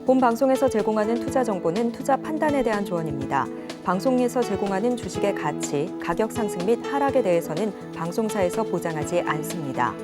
본 방송에서 제공하는 투자 정보는 투자 판단에 대한 조언입니다. 방송에서 제공하는 주식의 가치, 가격 상승 및 하락에 대해서는 방송사에서 보장하지 않습니다.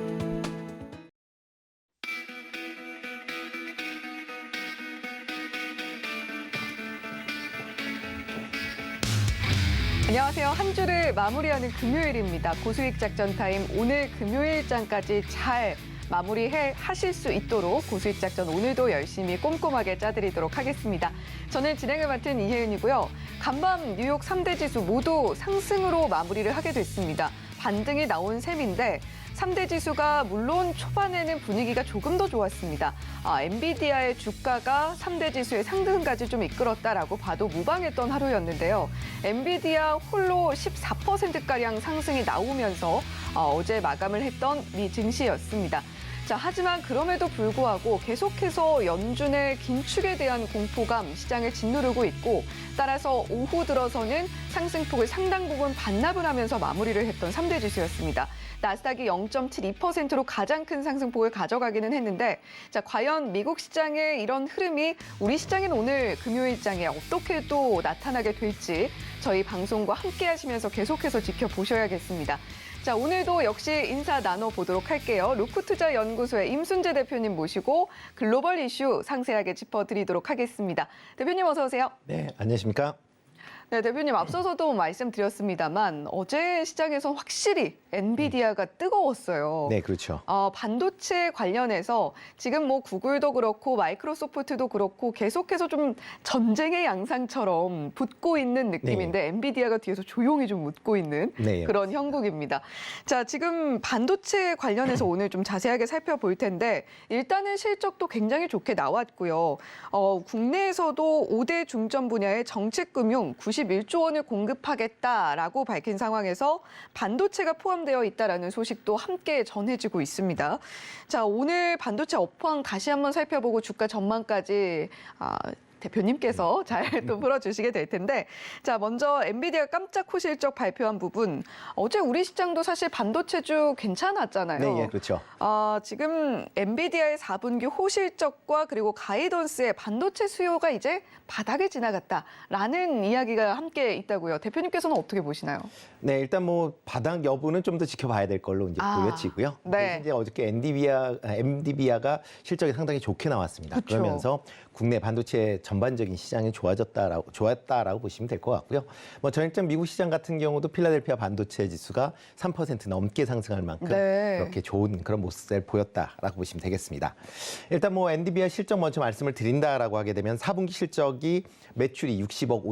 안녕하세요. 한 주를 마무리하는 금요일입니다. 고수익 작전 타임, 오늘 금요일장까지 잘 마무리하실 수 있도록 고수익 작전 오늘도 열심히 꼼꼼하게 짜드리도록 하겠습니다. 저는 진행을 맡은 이혜은이고요. 간밤 뉴욕 3대 지수 모두 상승으로 마무리를 하게 됐습니다. 반등이 나온 셈인데 3대 지수가 물론 초반에는 분위기가 조금 더 좋았습니다. 엔비디아의 주가가 3대 지수의 상승까지 좀 이끌었다라고 봐도 무방했던 하루였는데요. 엔비디아 홀로 14%가량 상승이 나오면서 어제 마감을 했던 미 증시였습니다. 자, 하지만 그럼에도 불구하고 계속해서 연준의 긴축에 대한 공포감 시장을 짓누르고 있고 따라서 오후 들어서는 상승폭을 상당 부분 반납을 하면서 마무리를 했던 3대 지수였습니다. 나스닥이 0.72%로 가장 큰 상승폭을 가져가기는 했는데 자, 과연 미국 시장의 이런 흐름이 우리 시장에는 오늘 금요일장에 어떻게 또 나타나게 될지 저희 방송과 함께 하시면서 계속해서 지켜보셔야겠습니다. 자, 오늘도 역시 인사 나눠보도록 할게요. 루크투자연구소의 임순재 대표님 모시고 글로벌 이슈 상세하게 짚어드리도록 하겠습니다. 대표님 어서 오세요. 네, 안녕하십니까? 네, 대표님 앞서서도 말씀드렸습니다만 어제 시장에서 확실히 엔비디아가 뜨거웠어요. 네, 그렇죠. 반도체 관련해서 지금 뭐 구글도 그렇고 마이크로소프트도 그렇고 계속해서 좀 전쟁의 양상처럼 붙고 있는 느낌인데 네. 엔비디아가 뒤에서 조용히 좀 웃고 있는 네, 그런 형국입니다. 자, 지금 반도체 관련해서 오늘 좀 자세하게 살펴볼 텐데 일단은 실적도 굉장히 좋게 나왔고요. 국내에서도 5대 중점 분야의 정책금융 91조 원을 공급하겠다라고 밝힌 상황에서 반도체가 포함되어 있다라는 소식도 함께 전해지고 있습니다. 자, 오늘 반도체 업황 다시 한번 살펴보고 주가 전망까지 대표님께서 잘 또 풀어주시게 될 텐데 자, 먼저 엔비디아 깜짝 호실적 발표한 부분 어제 우리 시장도 사실 반도체주 괜찮았잖아요. 네, 예, 그렇죠. 지금 엔비디아의 4분기 호실적과 그리고 가이던스의 반도체 수요가 이제 바닥을 지나갔다라는 이야기가 함께 있다고요. 대표님께서는 어떻게 보시나요? 네, 일단 뭐 바닥 여부는 좀 더 지켜봐야 될 걸로 이제 보여지고요. 네. 이제 어저께 엔비디아가 실적이 상당히 좋게 나왔습니다. 그쵸. 그러면서 국내 반도체 전반적인 시장이 좋았다라고 보시면 될 것 같고요. 뭐 전일장 미국 시장 같은 경우도 필라델피아 반도체 지수가 3% 넘게 상승할 만큼 네. 그렇게 좋은 그런 모습을 보였다라고 보시면 되겠습니다. 일단 뭐 엔비디아 실적 먼저 말씀을 드린다라고 하게 되면 4분기 실적이 매출이 60억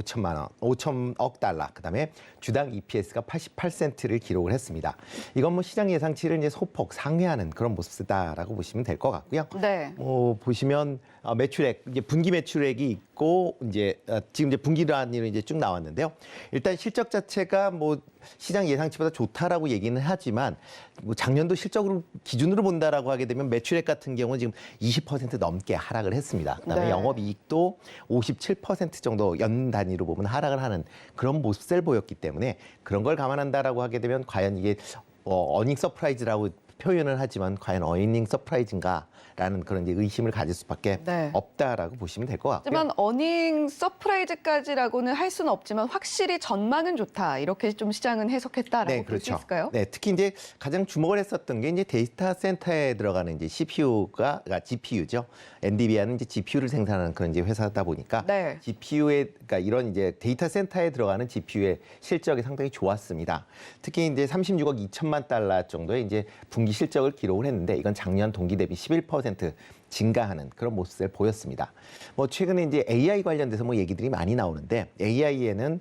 5천억 달러, 그다음에 주당 EPS가 88센트를 기록을 했습니다. 이건 뭐 시장 예상치를 이제 소폭 상회하는 그런 모습이다라고 보시면 될 것 같고요. 네. 보시면 매출액 이제 분기 매출액이 있고 이제 지금 이제 분기란으로 이제 쭉 나왔는데요. 일단 실적 자체가 뭐 시장 예상치보다 좋다라고 얘기는 하지만 뭐 작년도 실적으로 기준으로 본다라고 하게 되면 매출액 같은 경우는 지금 20% 넘게 하락을 했습니다. 그다음에 네. 영업이익도 57% 정도 연 단위로 보면 하락을 하는 그런 모습을 보였기 때문에 그런 걸 감안한다라고 하게 되면 과연 이게 어닝 서프라이즈라고 표현을 하지만 과연 어닝 서프라이즈인가라는 그런 이제 의심을 가질 수밖에 네. 없다라고 보시면 될 것 같고요. 하지만 어닝 서프라이즈까지라고는 할 수는 없지만 확실히 전망은 좋다. 이렇게 좀 시장은 해석했다라고 네, 볼 수 그렇죠. 있을까요? 네, 특히 이제 가장 주목을 했었던 게 이제 데이터 센터에 들어가는 이제 그러니까 GPU죠. 엔비디아는 이제 GPU를 생산하는 그런 이제 회사다 보니까 네. 그러니까 이런 이제 데이터 센터에 들어가는 GPU의 실적이 상당히 좋았습니다. 특히 이제 36억 2천만 달러 정도의 이제 분기 실적을 기록을 했는데 이건 작년 동기 대비 11% 증가하는 그런 모습을 보였습니다. 뭐 최근에 이제 AI 관련돼서 뭐 얘기들이 많이 나오는데 AI에는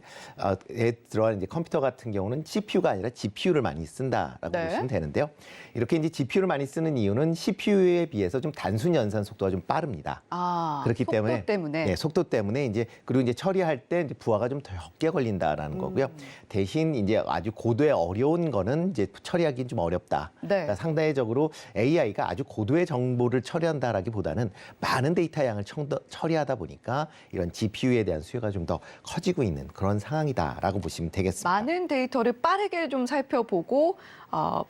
들어가는 이제 컴퓨터 같은 경우는 CPU가 아니라 GPU를 많이 쓴다라고 네. 보시면 되는데요. 이렇게 이제 GPU를 많이 쓰는 이유는 CPU에 비해서 좀 단순 연산 속도가 좀 빠릅니다. 그렇기 속도 때문에 네, 속도 때문에 이제 그리고 이제 처리할 때 이제 부하가 좀 더 적게 걸린다라는 거고요. 대신 이제 아주 고도의 어려운 거는 이제 처리하기는 좀 어렵다. 네. 그러니까 상대적으로 AI가 아주 고도의 정보를 처리한다라기 처리하기보다는 많은 데이터 양을 처리하다 보니까 이런 GPU에 대한 수요가 좀 더 커지고 있는 그런 상황이다라고 보시면 되겠습니다. 많은 데이터를 빠르게 좀 살펴보고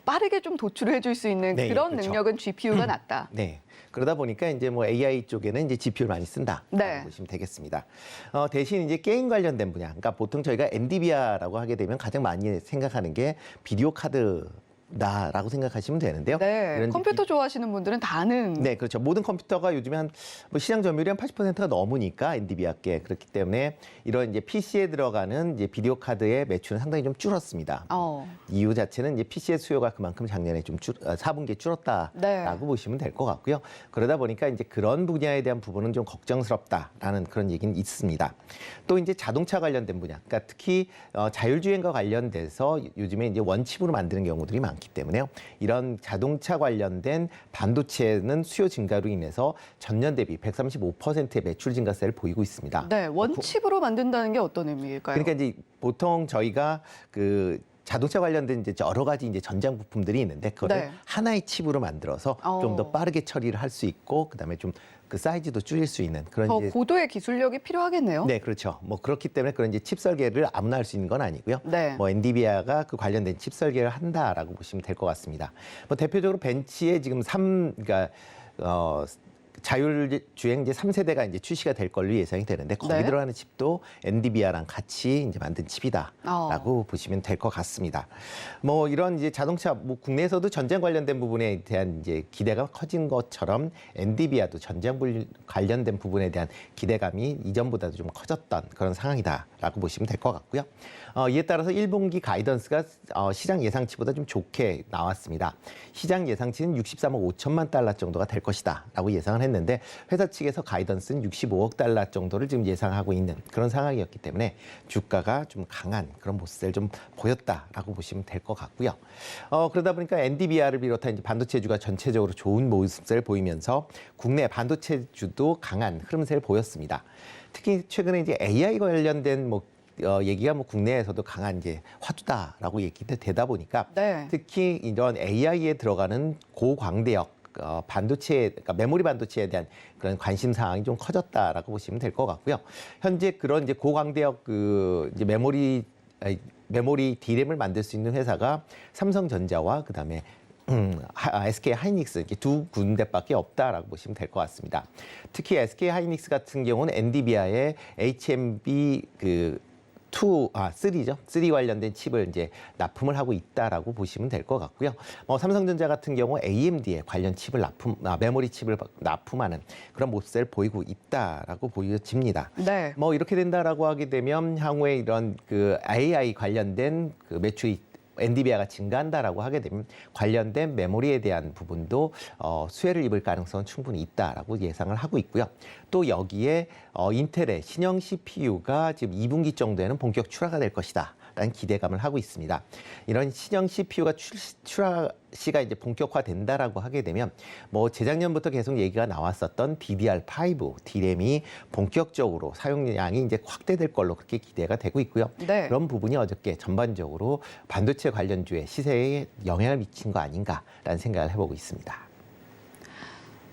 빠르게 좀 도출을 해줄 수 있는 네, 그런 그렇죠. 능력은 GPU가 낫다. 네. 그러다 보니까 이제 뭐 AI 쪽에는 이제 GPU를 많이 쓴다라고 네. 보시면 되겠습니다. 대신 이제 게임 관련된 분야, 그러니까 보통 저희가 엔비디아라고 하게 되면 가장 많이 생각하는 게 비디오 카드다라고 생각하시면 되는데요. 네, 이런 컴퓨터 좋아하시는 분들은 다 아는. 네, 그렇죠. 모든 컴퓨터가 요즘에 뭐 시장 점유율이 한 80%가 넘으니까 엔비디아께 그렇기 때문에 이런 이제 PC에 들어가는 이제 비디오 카드의 매출은 상당히 좀 줄었습니다. 이유 자체는 이제 PC의 수요가 그만큼 작년에 좀 4분기에 줄었다라고 네. 보시면 될 것 같고요. 그러다 보니까 이제 그런 분야에 대한 부분은 좀 걱정스럽다라는 그런 얘기는 있습니다. 또 이제 자동차 관련된 분야, 그러니까 특히 자율주행과 관련돼서 요즘에 이제 원칩으로 만드는 경우들이 많기 때문에요. 이런 자동차 관련된 반도체는 수요 증가로 인해서 전년 대비 135%의 매출 증가세를 보이고 있습니다. 네, 원칩으로 만든다는 게 어떤 의미일까요? 그러니까 이제 보통 저희가 그 자동차 관련된 이제 여러 가지 이제 전장 부품들이 있는데 그거를 네. 하나의 칩으로 만들어서 좀 더 빠르게 처리를 할 수 있고 그다음에 좀 그 사이즈도 줄일 수 있는 그런 더 이제 고도의 기술력이 필요하겠네요. 네, 그렇죠. 뭐 그렇기 때문에 그런 이제 칩 설계를 아무나 할 수 있는 건 아니고요. 네. 뭐 엔비디아가 그 관련된 칩 설계를 한다라고 보시면 될 것 같습니다. 뭐 대표적으로 벤츠의 지금 그러니까 자율주행 이제 3세대가 이제 출시가 될 걸로 예상이 되는데 거기 네. 들어가는 칩도 엔비디아랑 같이 이제 만든 칩이다라고 보시면 될 것 같습니다. 뭐 이런 이제 자동차 뭐 국내에서도 전장 관련된 부분에 대한 이제 기대가 커진 것처럼 엔비디아도 전장 관련된 부분에 대한 기대감이 이전보다도 좀 커졌던 그런 상황이다라고 보시면 될 것 같고요. 이에 따라서 1분기 가이던스가 시장 예상치보다 좀 좋게 나왔습니다. 시장 예상치는 63억 5천만 달러 정도가 될 것이다라고 예상을 했는데 회사 측에서 가이던스는 65억 달러 정도를 지금 예상하고 있는 그런 상황이었기 때문에 주가가 좀 강한 그런 모습을 좀 보였다라고 보시면 될 것 같고요. 그러다 보니까 엔비디아를 비롯한 이제 반도체주가 전체적으로 좋은 모습을 보이면서 국내 반도체주도 강한 흐름세를 보였습니다. 특히 최근에 이제 AI 관련된 얘기가 국내에서도 강한 이제 화두다라고 얘기가 되다 보니까 네. 특히 이런 AI에 들어가는 고광대역 반도체, 그러니까 메모리 반도체에 대한 그런 관심 사항이 좀 커졌다라고 보시면 될 것 같고요. 현재 그런 이제 고광대역 이제 메모리 D램을 만들 수 있는 회사가 삼성전자와 그다음에 SK 하이닉스 이렇게 두 군데밖에 없다라고 보시면 될 것 같습니다. 특히 SK 하이닉스 같은 경우는 엔비디아의 HMB 3죠. 3 관련된 칩을 이제 납품을 하고 있다라고 보시면 될 것 같고요. 삼성전자 같은 경우 AMD의 관련 칩을 메모리 칩을 납품하는 그런 모습을 보이고 있다라고 보여집니다. 네. 이렇게 된다라고 하게 되면 향후에 이런 그 AI 관련된 그 매출이 엔비디아가 증가한다라고 하게 되면 관련된 메모리에 대한 부분도 수혜를 입을 가능성은 충분히 있다라고 예상을 하고 있고요. 또 여기에 인텔의 신형 CPU가 지금 2분기 정도에는 본격 출하가 될 것이다. 라는 기대감을 하고 있습니다. 이런 신형 CPU가 출시가 이제 본격화된다라고 하게 되면 재작년부터 계속 얘기가 나왔었던 DDR5 D램이 본격적으로 사용량이 이제 확대될 걸로 그렇게 기대가 되고 있고요. 네. 그런 부분이 어저께 전반적으로 반도체 관련주의 시세에 영향을 미친 거 아닌가라는 생각을 해보고 있습니다.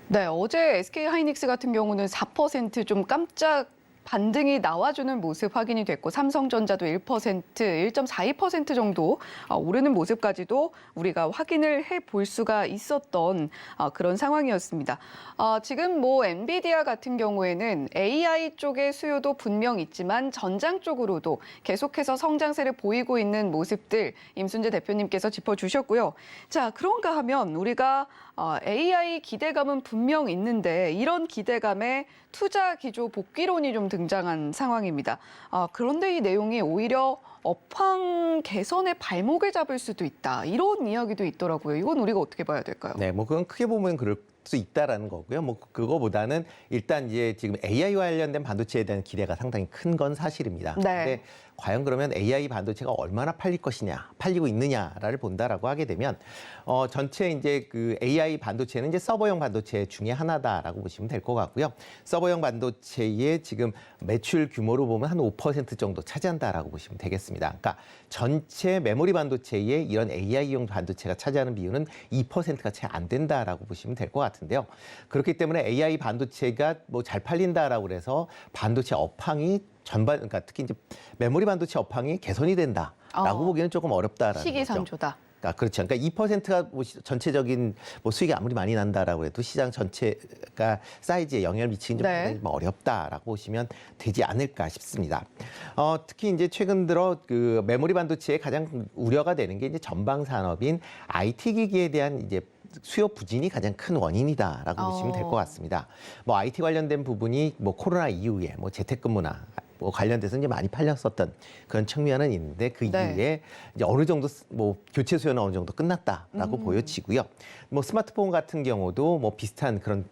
네, 어제 SK 하이닉스 같은 경우는 4% 깜짝 반등이 나와주는 모습 확인이 됐고 삼성전자도 1%, 1.42% 정도 오르는 모습까지도 우리가 확인을 해볼 수가 있었던 그런 상황이었습니다. 지금 엔비디아 같은 경우에는 AI 쪽의 수요도 분명 있지만 전장 쪽으로도 계속해서 성장세를 보이고 있는 모습들 임순재 대표님께서 짚어주셨고요. 자, 그런가 하면 우리가 AI 기대감은 분명 있는데 이런 기대감에 투자 기조 복귀론이 좀 등장한 상황입니다. 그런데 이 내용이 오히려 업황 개선의 발목을 잡을 수도 있다. 이런 이야기도 있더라고요. 이건 우리가 어떻게 봐야 될까요? 네, 그건 크게 보면 그럴 수 있다라는 거고요. 그거보다는 일단 이제 지금 AI 관련된 반도체에 대한 기대가 상당히 큰 건 사실입니다. 네. 근데 과연 그러면 AI 반도체가 얼마나 팔릴 것이냐, 팔리고 있느냐를 본다라고 하게 되면 전체 이제 그 AI 반도체는 이제 서버용 반도체 중에 하나다라고 보시면 될 것 같고요. 서버용 반도체의 지금 매출 규모로 보면 한 5% 정도 차지한다라고 보시면 되겠습니다. 있습니다. 그러니까 전체 메모리 반도체의 이런 AI용 반도체가 차지하는 비율은 2%가 채 안 된다라고 보시면 될 것 같은데요. 그렇기 때문에 AI 반도체가 뭐 잘 팔린다라고 그래서 반도체 업황이 전반, 그러니까 특히 이제 메모리 반도체 업황이 개선이 된다라고 보기는 조금 어렵다라는 거죠. 시기상조다. 그렇죠. 그러니까 2%가 뭐 전체적인 뭐 수익이 아무리 많이 난다라고 해도 시장 전체가 사이즈에 영향을 미치긴 좀 네. 상당히 뭐 어렵다라고 보시면 되지 않을까 싶습니다. 특히 이제 최근 들어 그 메모리 반도체에 가장 우려가 되는 게 이제 전방 산업인 IT 기기에 대한 이제 수요 부진이 가장 큰 원인이다라고 보시면 될 것 같습니다. 뭐 IT 관련된 부분이 뭐 코로나 이후에 뭐 재택근무나 뭐 관련돼서 이제 많이 팔렸었던 그런 측면은 있는데 그 네. 이후에 이제 어느 정도 뭐 교체 수요는 어느 정도 끝났다라고 보여지고요. 뭐 스마트폰 같은 경우도 뭐 비슷한 그런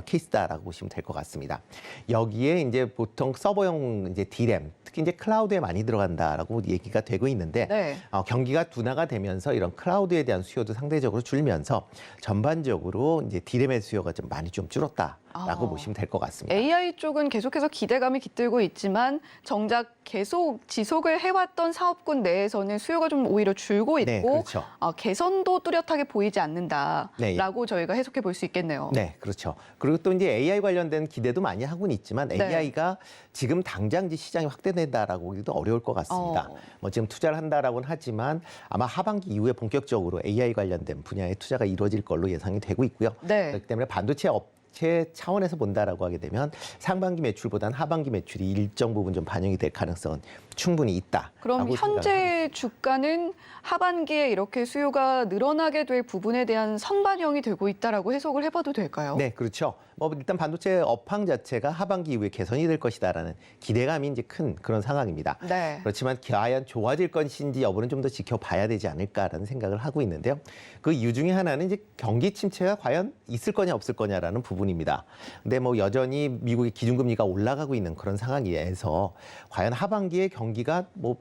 케이스다라고 보시면 될 것 같습니다. 여기에 이제 보통 서버용 이제 D램, 특히 이제 클라우드에 많이 들어간다라고 얘기가 되고 있는데 네. 경기가 둔화가 되면서 이런 클라우드에 대한 수요도 상대적으로 줄면서 전반적으로 이제 D램의 수요가 좀 많이 좀 줄었다라고 보시면 될 것 같습니다. AI 쪽은 계속해서 기대감이 깃들고 있지만 정작 계속 지속을 해왔던 사업군 내에서는 수요가 좀 오히려 줄고 있고 네, 그렇죠. 개선도 뚜렷하게 보이지 않는다라고 네. 저희가 해석해 볼 수 있겠네요. 네, 그렇죠. 그리고 또 이제 AI 관련된 기대도 많이 하고는 있지만 네. AI가 지금 당장 이제 시장이 확대된다라고 보기도 어려울 것 같습니다. 뭐 지금 투자를 한다라고는 하지만 아마 하반기 이후에 본격적으로 AI 관련된 분야의 투자가 이루어질 걸로 예상이 되고 있고요. 네. 그렇기 때문에 반도체 업체 차원에서 본다라고 하게 되면 상반기 매출보다는 하반기 매출이 일정 부분 좀 반영이 될 가능성은 충분히 있다. 그럼 현재 주가는 하반기에 이렇게 수요가 늘어나게 될 부분에 대한 선반영이 되고 있다라고 해석을 해봐도 될까요? 네, 그렇죠. 뭐 일단 반도체 업황 자체가 하반기 이후에 개선이 될 것이다라는 기대감이 이제 큰 그런 상황입니다. 네. 그렇지만 과연 좋아질 것인지 여부는 좀 더 지켜봐야 되지 않을까라는 생각을 하고 있는데요. 그 이유 중에 하나는 이제 경기 침체가 과연 있을 거냐 없을 거냐라는 부분입니다. 근데 뭐 여전히 미국의 기준금리가 올라가고 있는 그런 상황에서 과연 하반기에 경기가 뭐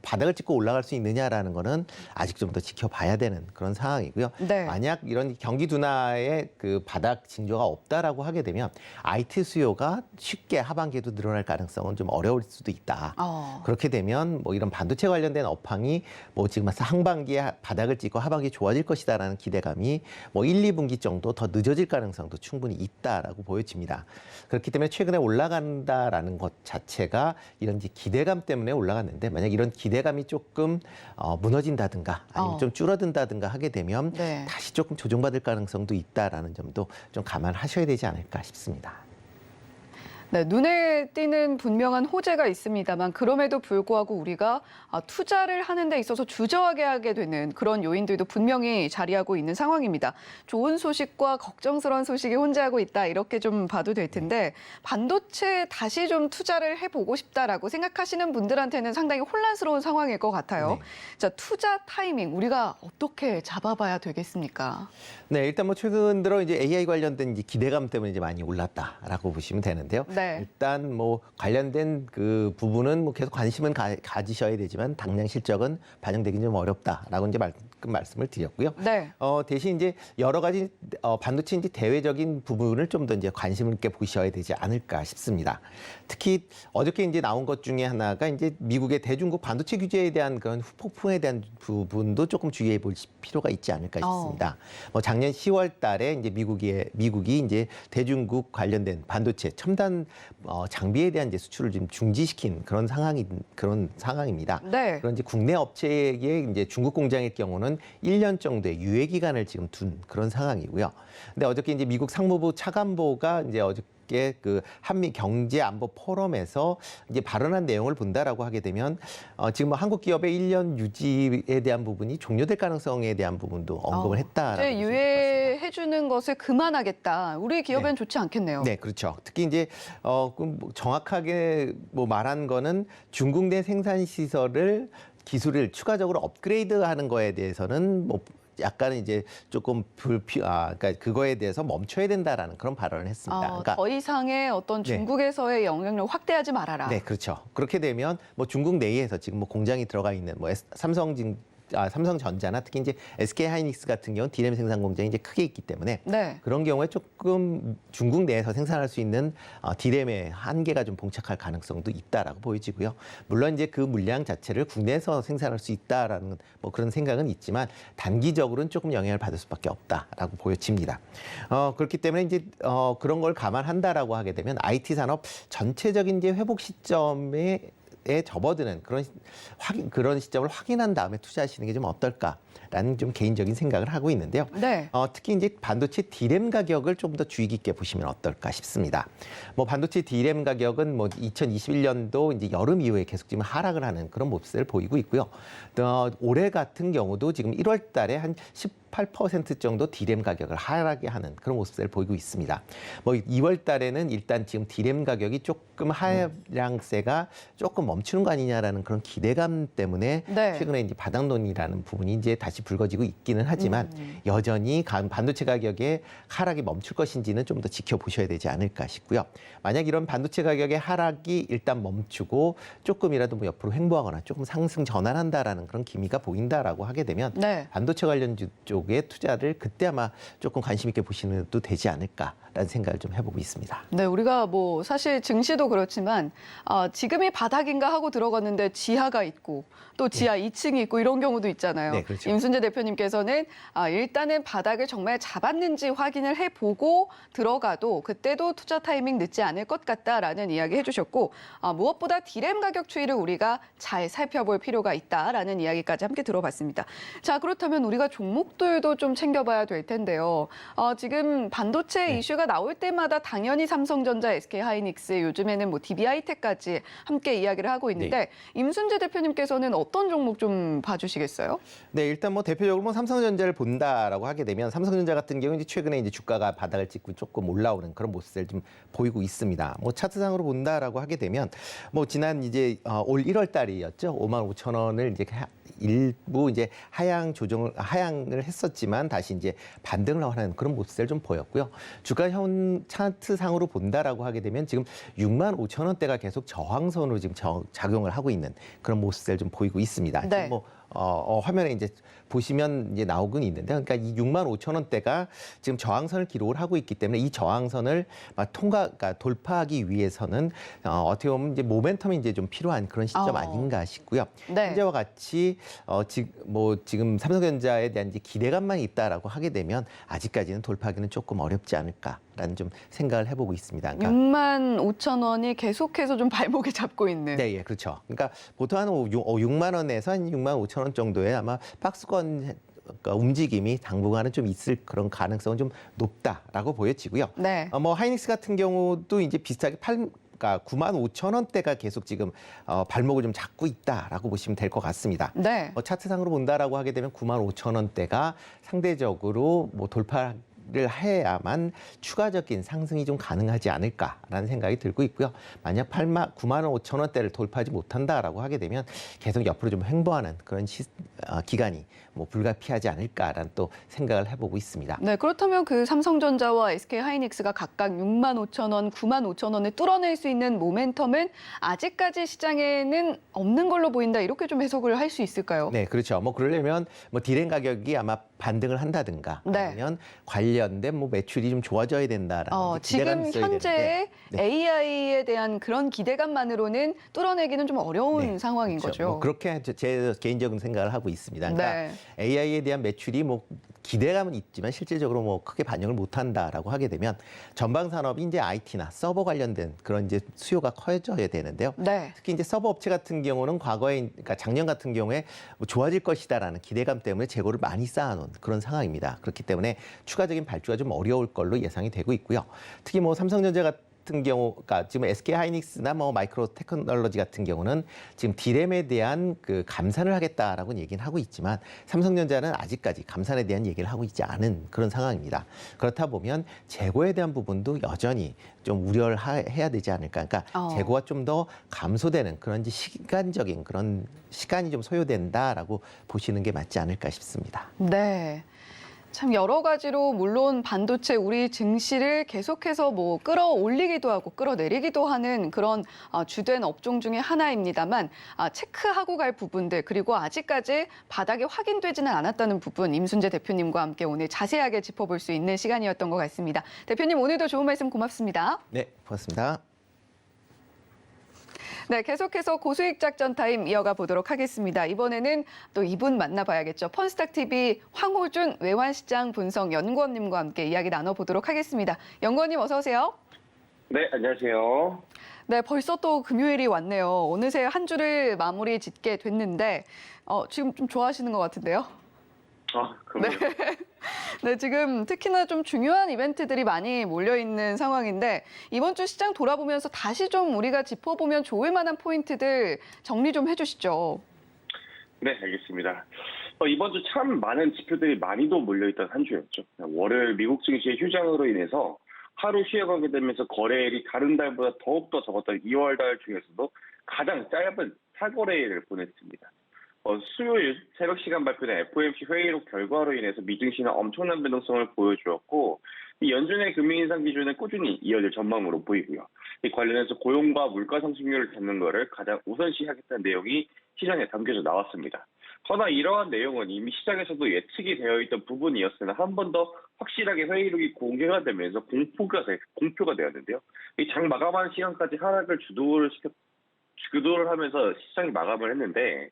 바닥을 찍고 올라갈 수 있느냐라는 거는 아직 좀 더 지켜봐야 되는 그런 상황이고요. 네. 만약 이런 경기 둔화의 그 바닥 징조가 없다라고 하게 되면 IT 수요가 쉽게 하반기에도 늘어날 가능성은 좀 어려울 수도 있다. 그렇게 되면 뭐 이런 반도체 관련된 업황이 뭐 지금 상반기에 바닥을 찍고 하반기에 좋아질 것이다라는 기대감이 뭐 1, 2분기 정도 더 늦어질 가능성도 충분히 있다라고 보여집니다. 그렇기 때문에 최근에 올라간다라는 것 자체가 이런 이제 기대감 때문에 올라갔는데 만약 이런 기대감이 조금 무너진다든가 아니면 좀 줄어든다든가 하게 되면 네. 다시 조금 조정받을 가능성도 있다라는 점도 좀 감안하셔야 되지 않을까 싶습니다. 네, 눈에 띄는 분명한 호재가 있습니다만 그럼에도 불구하고 우리가 투자를 하는 데 있어서 주저하게 하게 되는 그런 요인들도 분명히 자리하고 있는 상황입니다. 좋은 소식과 걱정스러운 소식이 혼재하고 있다 이렇게 좀 봐도 될 텐데 반도체에 다시 좀 투자를 해보고 싶다라고 생각하시는 분들한테는 상당히 혼란스러운 상황일 것 같아요. 네. 자, 투자 타이밍 우리가 어떻게 잡아봐야 되겠습니까? 네, 일단 뭐 최근 들어 이제 AI 관련된 이제 기대감 때문에 이제 많이 올랐다라고 보시면 되는데요. 네. 일단 뭐 관련된 그 부분은 뭐 계속 관심은 가지셔야 되지만 당장 실적은 반영되기는 좀 어렵다라고 이제 말씀을 드렸고요. 네. 대신 이제 여러 가지 반도체 이제 대외적인 부분을 좀 더 이제 관심 있게 보셔야 되지 않을까 싶습니다. 특히 어저께 이제 나온 것 중에 하나가 이제 미국의 대중국 반도체 규제에 대한 그런 폭풍에 대한 부분도 조금 주의해 볼 필요가 있지 않을까 싶습니다. 뭐 작년 10월 달에 이제 미국이 이제 대중국 관련된 반도체 첨단 장비에 대한 이제 수출을 좀 중지시킨 그런 상황입니다. 네. 그런 이제 국내 업체의 이제 중국 공장일 경우는 1년 정도의 유예 기간을 지금 둔 그런 상황이고요. 근데 어저께 이제 미국 상무부 차관보가 이제 어저께 그 한미 경제 안보 포럼에서 이제 발언한 내용을 본다라고 하게 되면 지금 뭐 한국 기업의 1년 유지에 대한 부분이 종료될 가능성에 대한 부분도 언급을 했다라고 이제 유예해 주는 것을 그만하겠다. 우리 기업엔 좋지 않겠네요. 네, 그렇죠. 특히 이제 정확하게 뭐 말한 거는 중국 내 생산 시설을 기술을 추가적으로 업그레이드하는 거에 대해서는 뭐 약간 이제 조금 그러니까 그거에 대해서 멈춰야 된다라는 그런 발언을 했습니다. 그러니까 더 이상의 어떤 중국에서의 영향력을 확대하지 말아라. 네, 그렇죠. 그렇게 되면 뭐 중국 내에서 지금 뭐 공장이 들어가 있는 뭐 삼성진 삼성전자나 특히 이제 SK 하이닉스 같은 경우는 디램 생산 공장이 이제 크게 있기 때문에 네. 그런 경우에 조금 중국 내에서 생산할 수 있는 디램의 한계가 좀 봉착할 가능성도 있다라고 보여지고요. 물론 이제 그 물량 자체를 국내에서 생산할 수 있다라는 뭐 그런 생각은 있지만 단기적으로는 조금 영향을 받을 수밖에 없다라고 보여집니다. 그렇기 때문에 이제 그런 걸 감안한다라고 하게 되면 IT 산업 전체적인 이제 회복 시점에 접어드는 그런 시점을 확인한 다음에 투자하시는 게 좀 어떨까라는 좀 개인적인 생각을 하고 있는데요. 네. 특히 이제 반도체 디램 가격을 좀 더 주의 깊게 보시면 어떨까 싶습니다. 뭐 반도체 디램 가격은 뭐 2021년도 이제 여름 이후에 계속 지금 하락을 하는 그런 모습을 보이고 있고요. 또 올해 같은 경우도 지금 1월 달에 한 18% 정도 디램 가격을 하락하게 하는 그런 모습을 보이고 있습니다. 뭐 2월 달에는 일단 지금 디램 가격이 조금 하향세가 조금 멈추는 거 아니냐라는 그런 기대감 때문에 네. 최근에 이제 바닥론이라는 부분이 이제 다시 불거지고 있기는 하지만 여전히 반도체 가격의 하락이 멈출 것인지는 좀 더 지켜보셔야 되지 않을까 싶고요. 만약 이런 반도체 가격의 하락이 일단 멈추고 조금이라도 뭐 옆으로 횡보하거나 조금 상승 전환한다라는 그런 기미가 보인다라고 하게 되면 네. 반도체 관련주 쪽에 투자를 그때 아마 조금 관심 있게 보시는 것도 되지 않을까라는 생각을 좀 해보고 있습니다. 네, 우리가 뭐 사실 증시도 그렇지만 지금이 바닥인가 하고 들어갔는데 지하가 있고 또 지하 2층이 있고 이런 경우도 있잖아요. 네, 그렇죠. 임순재 대표님께서는 일단은 바닥을 정말 잡았는지 확인을 해보고 들어가도 그때도 투자 타이밍 늦지 않을 것 같다라는 이야기 해주셨고 무엇보다 디램 가격 추이를 우리가 잘 살펴볼 필요가 있다라는 이야기까지 함께 들어봤습니다. 자, 그렇다면 우리가 종목들도 좀 챙겨봐야 될 텐데요. 지금 반도체 이슈가 나올 때마다 당연히 삼성전자, SK 하이닉스, 요즘에는 뭐 DB하이텍까지 함께 이야기를 하고 있는데 임순재 대표님께서는 어떤 종목 좀 봐주시겠어요? 네, 일단 뭐 대표적으로 뭐 삼성전자를 본다라고 하게 되면 삼성전자 같은 경우는 이제 최근에 이제 주가가 바닥을 찍고 조금 올라오는 그런 모습을 좀 보이고 있습니다. 뭐 차트상으로 본다라고 하게 되면 뭐 지난 이제 올 1월 달이었죠. 55,000원을 이제 일부 이제 하향을 했었지만 다시 이제 반등을 하는 그런 모습을 좀 보였고요. 주가 현 차트상으로 본다라고 하게 되면 지금 65,000원대가 계속 저항선으로 지금 작용을 하고 있는 그런 모습을 좀 보이고 있습니다. 네. 지금 뭐 화면에 이제 보시면 이제 나오곤 있는데, 그러니까 이 65,000원대가 지금 저항선을 기록을 하고 있기 때문에 이 저항선을 그러니까 돌파하기 위해서는 어떻게 보면 이제 모멘텀이 이제 좀 필요한 그런 시점 아닌가 싶고요. 네. 현재와 같이 지금 삼성전자에 대한 이제 기대감만 있다라고 하게 되면 아직까지는 돌파하기는 조금 어렵지 않을까라는 좀 생각을 해보고 있습니다. 그러니까 65,000원이 계속해서 좀 발목을 잡고 있는. 네, 예, 그렇죠. 그러니까 보통 한 6만 원에서 한 6만 5천 원 정도의 아마 박스권 움직임이 당분간은 좀 있을 그런 가능성은 좀 높다라고 보여지고요. 네. 뭐 하이닉스 같은 경우도 이제 비슷하게 그러니까 95,000원대가 계속 지금 발목을 좀 잡고 있다라고 보시면 될 것 같습니다. 네. 차트상으로 본다라고 하게 되면 95,000원대가 상대적으로 뭐 돌파를 해야만 추가적인 상승이 좀 가능하지 않을까라는 생각이 들고 있고요. 만약 95,000원대를 돌파하지 못한다라고 하게 되면 계속 옆으로 좀 횡보하는 그런 기간이 뭐 불가피하지 않을까라는 또 생각을 해보고 있습니다. 네, 그렇다면 그 삼성전자와 SK 하이닉스가 각각 65,000원, 95,000원을 뚫어낼 수 있는 모멘텀은 아직까지 시장에는 없는 걸로 보인다. 이렇게 좀 해석을 할 수 있을까요? 네, 그렇죠. 뭐 그러려면 뭐 디램 가격이 아마 반등을 한다든가 네. 아니면 관련된 뭐 매출이 좀 좋아져야 된다라는 지금 기대감이 있어야 현재 되는데. AI에 대한 그런 기대감만으로는 뚫어내기는 좀 어려운 상황인 그렇죠. 거죠. 뭐 그렇게 제 개인적인 생각을 하고 있습니다. 그러니까 네. AI에 대한 매출이 뭐 기대감은 있지만 실질적으로 뭐 크게 반영을 못한다라고 하게 되면 전방 산업이 이제 IT나 서버 관련된 그런 이제 수요가 커져야 되는데요. 네. 특히 이제 서버 업체 같은 경우는 그러니까 작년 같은 경우에 뭐 좋아질 것이다라는 기대감 때문에 재고를 많이 쌓아놓은 그런 상황입니다. 그렇기 때문에 추가적인 발주가 좀 어려울 걸로 예상이 되고 있고요. 특히 뭐 삼성전자 같은 경우가 지금 SK 하이닉스나 뭐 마이크로 테크놀로지 같은 경우는 지금 디램에 대한 그 감산을 하겠다라고 얘기는 하고 있지만 삼성전자는 아직까지 감산에 대한 얘기를 하고 있지 않은 그런 상황입니다. 그렇다 보면 재고에 대한 부분도 여전히 좀 우려를 해야 되지 않을까. 그러니까 재고가 좀 더 감소되는 그런 시간적인 그런 시간이 좀 소요된다라고 보시는 게 맞지 않을까 싶습니다. 네. 참 여러 가지로 물론 반도체 우리 증시를 계속해서 끌어올리기도 하고 끌어내리기도 하는 그런 주된 업종 중에 하나입니다만 체크하고 갈 부분들 그리고 아직까지 바닥이 확인되지는 않았다는 부분 임순재 대표님과 함께 오늘 자세하게 짚어볼 수 있는 시간이었던 것 같습니다. 대표님 오늘도 좋은 말씀 고맙습니다. 네, 고맙습니다. 네, 계속해서 고수익 작전 타임 이어가 보도록 하겠습니다. 이번에는 또 이분 만나봐야겠죠. 펀스탁TV 황호준 외환시장 분석 연구원님과 함께 이야기 나눠보도록 하겠습니다. 연구원님 어서 오세요. 네, 안녕하세요. 네, 벌써 또 금요일이 왔네요. 어느새 한 주를 마무리 짓게 됐는데 지금 좀 좋아하시는 것 같은데요. 그럼요. 네, 지금 특히나 좀 중요한 이벤트들이 많이 몰려있는 상황인데 이번 주 시장 돌아보면서 다시 좀 우리가 짚어보면 좋을 만한 포인트들 정리 좀 해주시죠. 네, 알겠습니다. 이번 주 참 많은 지표들이 많이도 몰려있던 한 주였죠. 월요일 미국 증시의 휴장으로 인해서 하루 쉬어가게 되면서 거래일이 다른 달보다 더욱더 적었던 2월 달 중에서도 가장 짧은 사거래일을 보냈습니다. 수요일 새벽 시간 발표된 FOMC 회의록 결과로 인해서 미증시는 엄청난 변동성을 보여주었고 이 연준의 금리 인상 기준은 꾸준히 이어질 전망으로 보이고요. 이 관련해서 고용과 물가 상승률을 잡는 것을 가장 우선시하겠다는 내용이 시장에 담겨져 나왔습니다. 허나 이러한 내용은 이미 시장에서도 예측이 되어 있던 부분이었으나 한 번 더 확실하게 회의록이 공개가 되면서 공표가 되었는데요. 이 장 마감하는 시간까지 하락을 주도를 하면서 시장이 마감을 했는데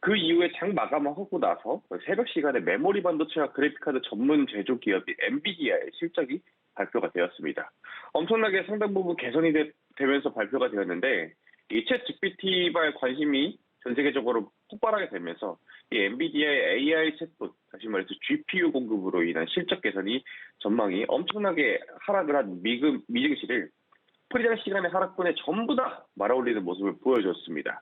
그 이후에 장 마감하고 나서 새벽 시간에 메모리 반도체와 그래픽카드 전문 제조 기업인 엔비디아의 실적이 발표가 되었습니다. 엄청나게 상당 부분 개선이 되면서 발표가 되었는데 이 챗 GPT발 관심이 전 세계적으로 폭발하게 되면서 이 엔비디아의 AI 챗봇, 다시 말해서 GPU 공급으로 인한 실적 개선이 전망이 엄청나게 하락을 한 미증시를 프리장 시간의 하락분에 전부 다 말아올리는 모습을 보여줬습니다.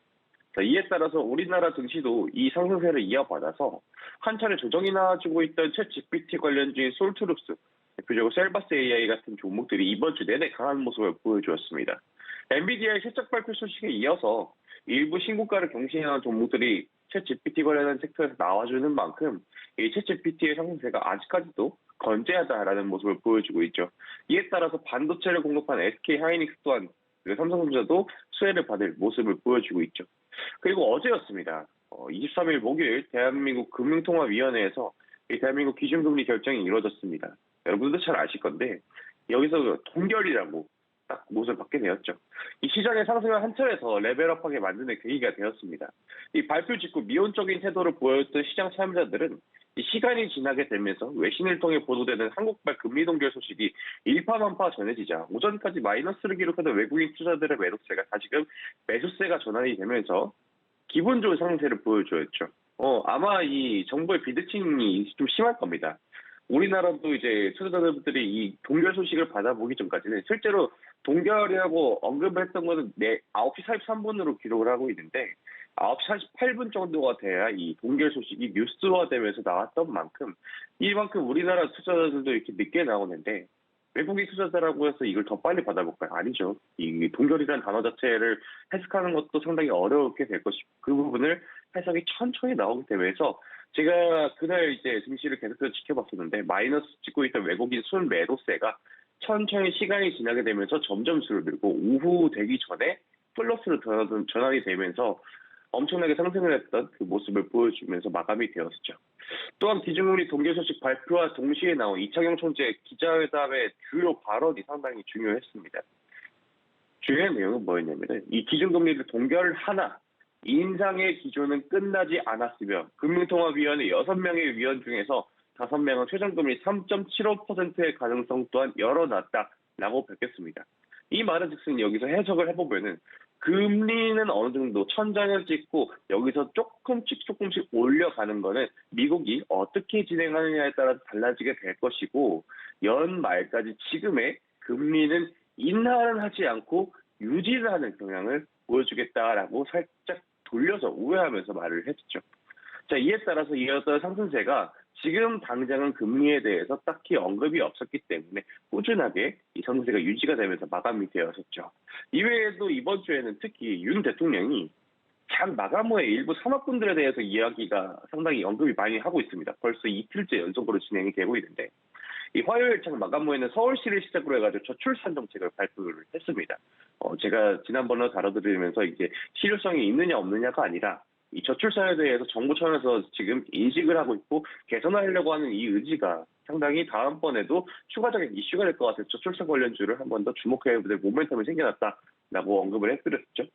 이에 따라서 우리나라 증시도 이 상승세를 이어받아서 한 차례 조정이 나와주고 있던 챗 GPT 관련주인 솔트룹스, 대표적으로 셀바스 AI 같은 종목들이 이번 주 내내 강한 모습을 보여주었습니다. 엔비디아의 실적 발표 소식에 이어서 일부 신고가를 경신하는 종목들이 챗 GPT 관련한 섹터에서 나와주는 만큼 이 챗 GPT의 상승세가 아직까지도 건재하다라는 모습을 보여주고 있죠. 이에 따라서 반도체를 공급한 SK 하이닉스 또한 삼성전자도 수혜를 받을 모습을 보여주고 있죠. 그리고 어제였습니다. 23일 목요일 대한민국 금융통화위원회에서 이 대한민국 기준금리 결정이 이루어졌습니다. 여러분들도 잘 아실 건데 여기서 동결이라고 딱 못을 받게 되었죠. 이 시장의 상승을 한 차례 더 레벨업하게 만드는 계기가 되었습니다. 이 발표 직후 미온적인 태도를 보였던 시장 참여자들은 이 시간이 지나게 되면서 외신을 통해 보도되는 한국발 금리 동결 소식이 일파만파 전해지자 오전까지 마이너스를 기록하던 외국인 투자들의 매도세가 다시금 매수세가 전환이 되면서 기분 좋은 상승세를 보여주었죠. 아마 이 정부의 비대칭이 좀 심할 겁니다. 우리나라도 이제 투자자들이 이 동결 소식을 받아보기 전까지는 실제로 동결이라고 언급을 했던 것은 9시 43분으로 기록을 하고 있는데 9시 48분 정도가 돼야 이 동결 소식이 뉴스화되면서 나왔던 만큼 이만큼 우리나라 투자자들도 이렇게 늦게 나오는데 외국인 투자자라고 해서 이걸 더 빨리 받아볼까요? 아니죠. 이 동결이라는 단어 자체를 해석하는 것도 상당히 어렵게 될 것이고 그 부분을 해석이 천천히 나오게 되면서 제가 그날 이제 증시를 계속해서 지켜봤었는데 마이너스 찍고 있던 외국인 순 매도세가 천천히 시간이 지나게 되면서 점점 줄어들고 오후 되기 전에 플러스로 전환이 되면서 엄청나게 상승을 했던 그 모습을 보여주면서 마감이 되었죠. 또한 기준금리 동결 소식 발표와 동시에 나온 이창용 총재 기자회담의 주요 발언이 상당히 중요했습니다. 중요한 내용은 뭐였냐면 이 기준금리를 동결하나 인상의 기조는 끝나지 않았으며 금융통화위원회 6명의 위원 중에서 5명은 최저금리 3.75%의 가능성 또한 열어놨다라고 밝혔습니다. 이 말은 즉슨 여기서 해석을 해보면은 금리는 어느 정도 천장을 찍고 여기서 조금씩 올려가는 거는 미국이 어떻게 진행하느냐에 따라서 달라지게 될 것이고 연말까지 지금의 금리는 인하를 하지 않고 유지를 하는 경향을 보여주겠다라고 살짝 돌려서 우회하면서 말을 했죠. 자, 이에 따라서 이어서 상승세가 지금 당장은 금리에 대해서 딱히 언급이 없었기 때문에 꾸준하게 이 상승세가 유지가 되면서 마감이 되었었죠. 이외에도 이번 주에는 특히 윤 대통령이 장 마감 후에 일부 산업군들에 대해서 이야기가 상당히 언급이 많이 하고 있습니다. 벌써 이틀째 연속으로 진행이 되고 있는데 이 화요일 장 마감 후에는 서울시를 시작으로 해가지고 저출산 정책을 발표를 했습니다. 제가 지난번에 다뤄드리면서 이제 실효성이 있느냐 없느냐가 아니라 이 저출산에 대해서 정부 차원에서 지금 인식을 하고 있고 개선하려고 하는 이 의지가 상당히 다음번에도 추가적인 이슈가 될 것 같아서 저출산 관련주를 한 번 더 주목해야 될 모멘텀이 생겨났다라고 언급을 해드렸죠.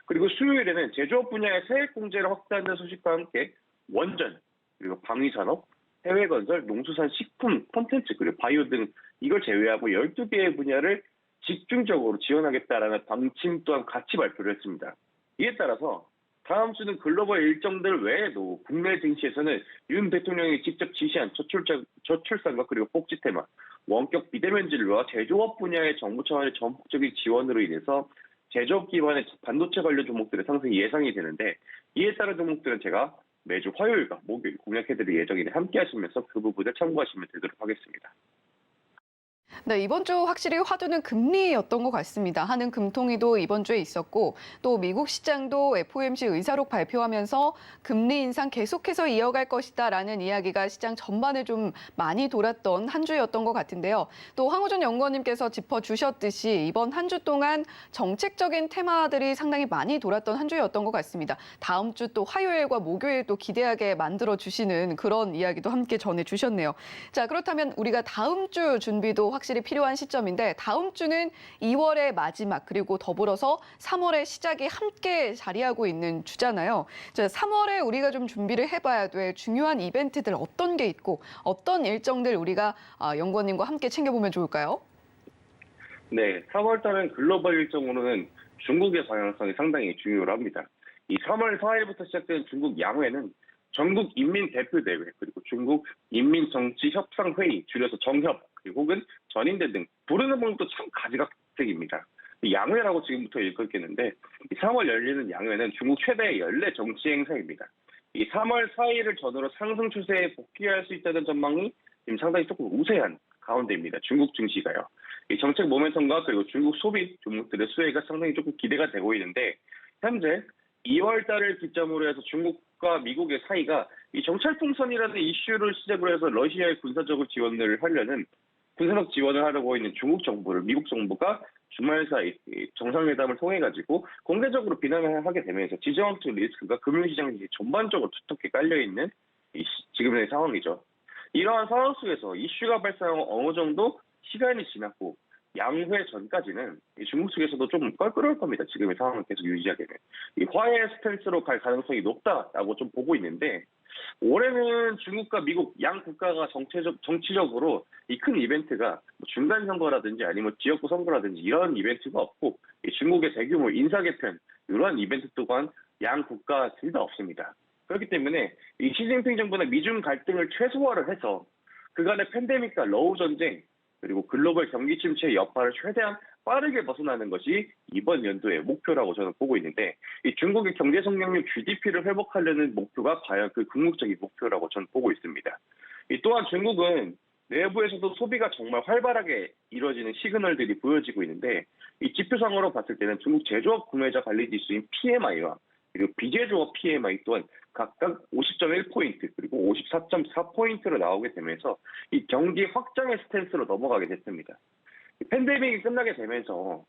그리고 수요일에는 제조업 분야의 세액 공제를 확대하는 소식과 함께 원전, 그리고 방위산업, 해외건설, 농수산, 식품, 콘텐츠, 그리고 바이오 등 이걸 제외하고 12개의 분야를 집중적으로 지원하겠다라는 방침 또한 같이 발표를 했습니다. 이에 따라서 다음 주는 글로벌 일정들 외에도 국내 증시에서는 윤 대통령이 직접 지시한 저출산과 그리고 복지 테마, 원격 비대면 진료와 제조업 분야의 정부 차원의 전폭적인 지원으로 인해서 제조업 기반의 반도체 관련 종목들의 상승이 예상이 되는데 이에 따른 종목들은 제가 매주 화요일과 목요일 공략해드릴 예정이니 함께 하시면서 그 부분을 참고하시면 되도록 하겠습니다. 네, 이번 주 확실히 화두는 금리였던 것 같습니다. 한은 금통위도 이번 주에 있었고 또 미국 시장도 FOMC 의사록 발표하면서 금리 인상 계속해서 이어갈 것이다라는 이야기가 시장 전반에 좀 많이 돌았던 한 주였던 것 같은데요. 또 황우준 연구원님께서 짚어주셨듯이 이번 한 주 동안 정책적인 테마들이 상당히 많이 돌았던 한 주였던 것 같습니다. 다음 주 또 화요일과 목요일 또 기대하게 만들어주시는 그런 이야기도 함께 전해주셨네요. 자, 그렇다면 우리가 다음 주 준비도 확실히 필요한 시점인데 다음 주는 2월의 마지막 그리고 더불어서 3월의 시작이 함께 자리하고 있는 주잖아요. 자, 3월에 우리가 좀 준비를 해봐야 될 중요한 이벤트들 어떤 게 있고 어떤 일정들 우리가 연구원님과 함께 챙겨보면 좋을까요? 네, 3월 달은 글로벌 일정으로는 중국의 방향성이 상당히 중요합니다. 이 3월 4일부터 시작되는 중국 양회는 전국 인민대표대회 그리고 중국 인민정치협상회의 줄여서 정협 그리고 혹은 전인대 등 부르는 방법도 참 가지각색입니다. 양회라고 지금부터 읽겠는데 3월 열리는 양회는 중국 최대의 연례 정치 행사입니다. 이 3월 4일을 전후로 상승 추세에 복귀할 수 있다는 전망이 지금 상당히 조금 우세한 가운데입니다. 중국 증시가요. 이 정책 모멘텀과 그리고 중국 소비 종목들의 수혜가 상당히 조금 기대가 되고 있는데 현재 2월 달을 기점으로 해서 중국과 미국의 사이가 이 정찰풍선이라는 이슈를 시작으로 해서 러시아에 군사적으로 지원을 하려는 군사적 지원을 하려고 있는 중국 정부를 미국 정부가 주말 사이 정상회담을 통해 가지고 공개적으로 비난을 하게 되면서 지정학적 리스크가 금융시장 전반적으로 두텁게 깔려 있는 지금의 상황이죠. 이러한 상황 속에서 이슈가 발생하고 어느 정도 시간이 지났고 양회 전까지는 중국 측에서도 좀 껄끄러울 겁니다. 지금의 상황을 계속 유지하게 되면. 이 화해 스탠스로 갈 가능성이 높다라고 좀 보고 있는데 올해는 중국과 미국 양 국가가 정치적으로 이 큰 이벤트가 중간 선거라든지 아니면 지역구 선거라든지 이런 이벤트가 없고 중국의 대규모 인사 개편 이런 이벤트 또한 양 국가 둘 다 없습니다. 그렇기 때문에 이 시진핑 정부는 미중 갈등을 최소화를 해서 그간의 팬데믹과 러우 전쟁 그리고 글로벌 경기 침체의 여파를 최대한 빠르게 벗어나는 것이 이번 연도의 목표라고 저는 보고 있는데 이 중국의 경제 성장률 GDP를 회복하려는 목표가 과연 그 궁극적인 목표라고 저는 보고 있습니다. 또한 중국은 내부에서도 소비가 정말 활발하게 이루어지는 시그널들이 보여지고 있는데 이 지표상으로 봤을 때는 중국 제조업 구매자 관리 지수인 PMI와 그리고 비제조업 PMI 또한 각각 50.1포인트 그리고 54.4포인트로 나오게 되면서 이 경기 확장의 스탠스로 넘어가게 됐습니다. 팬데믹이 끝나게 되면서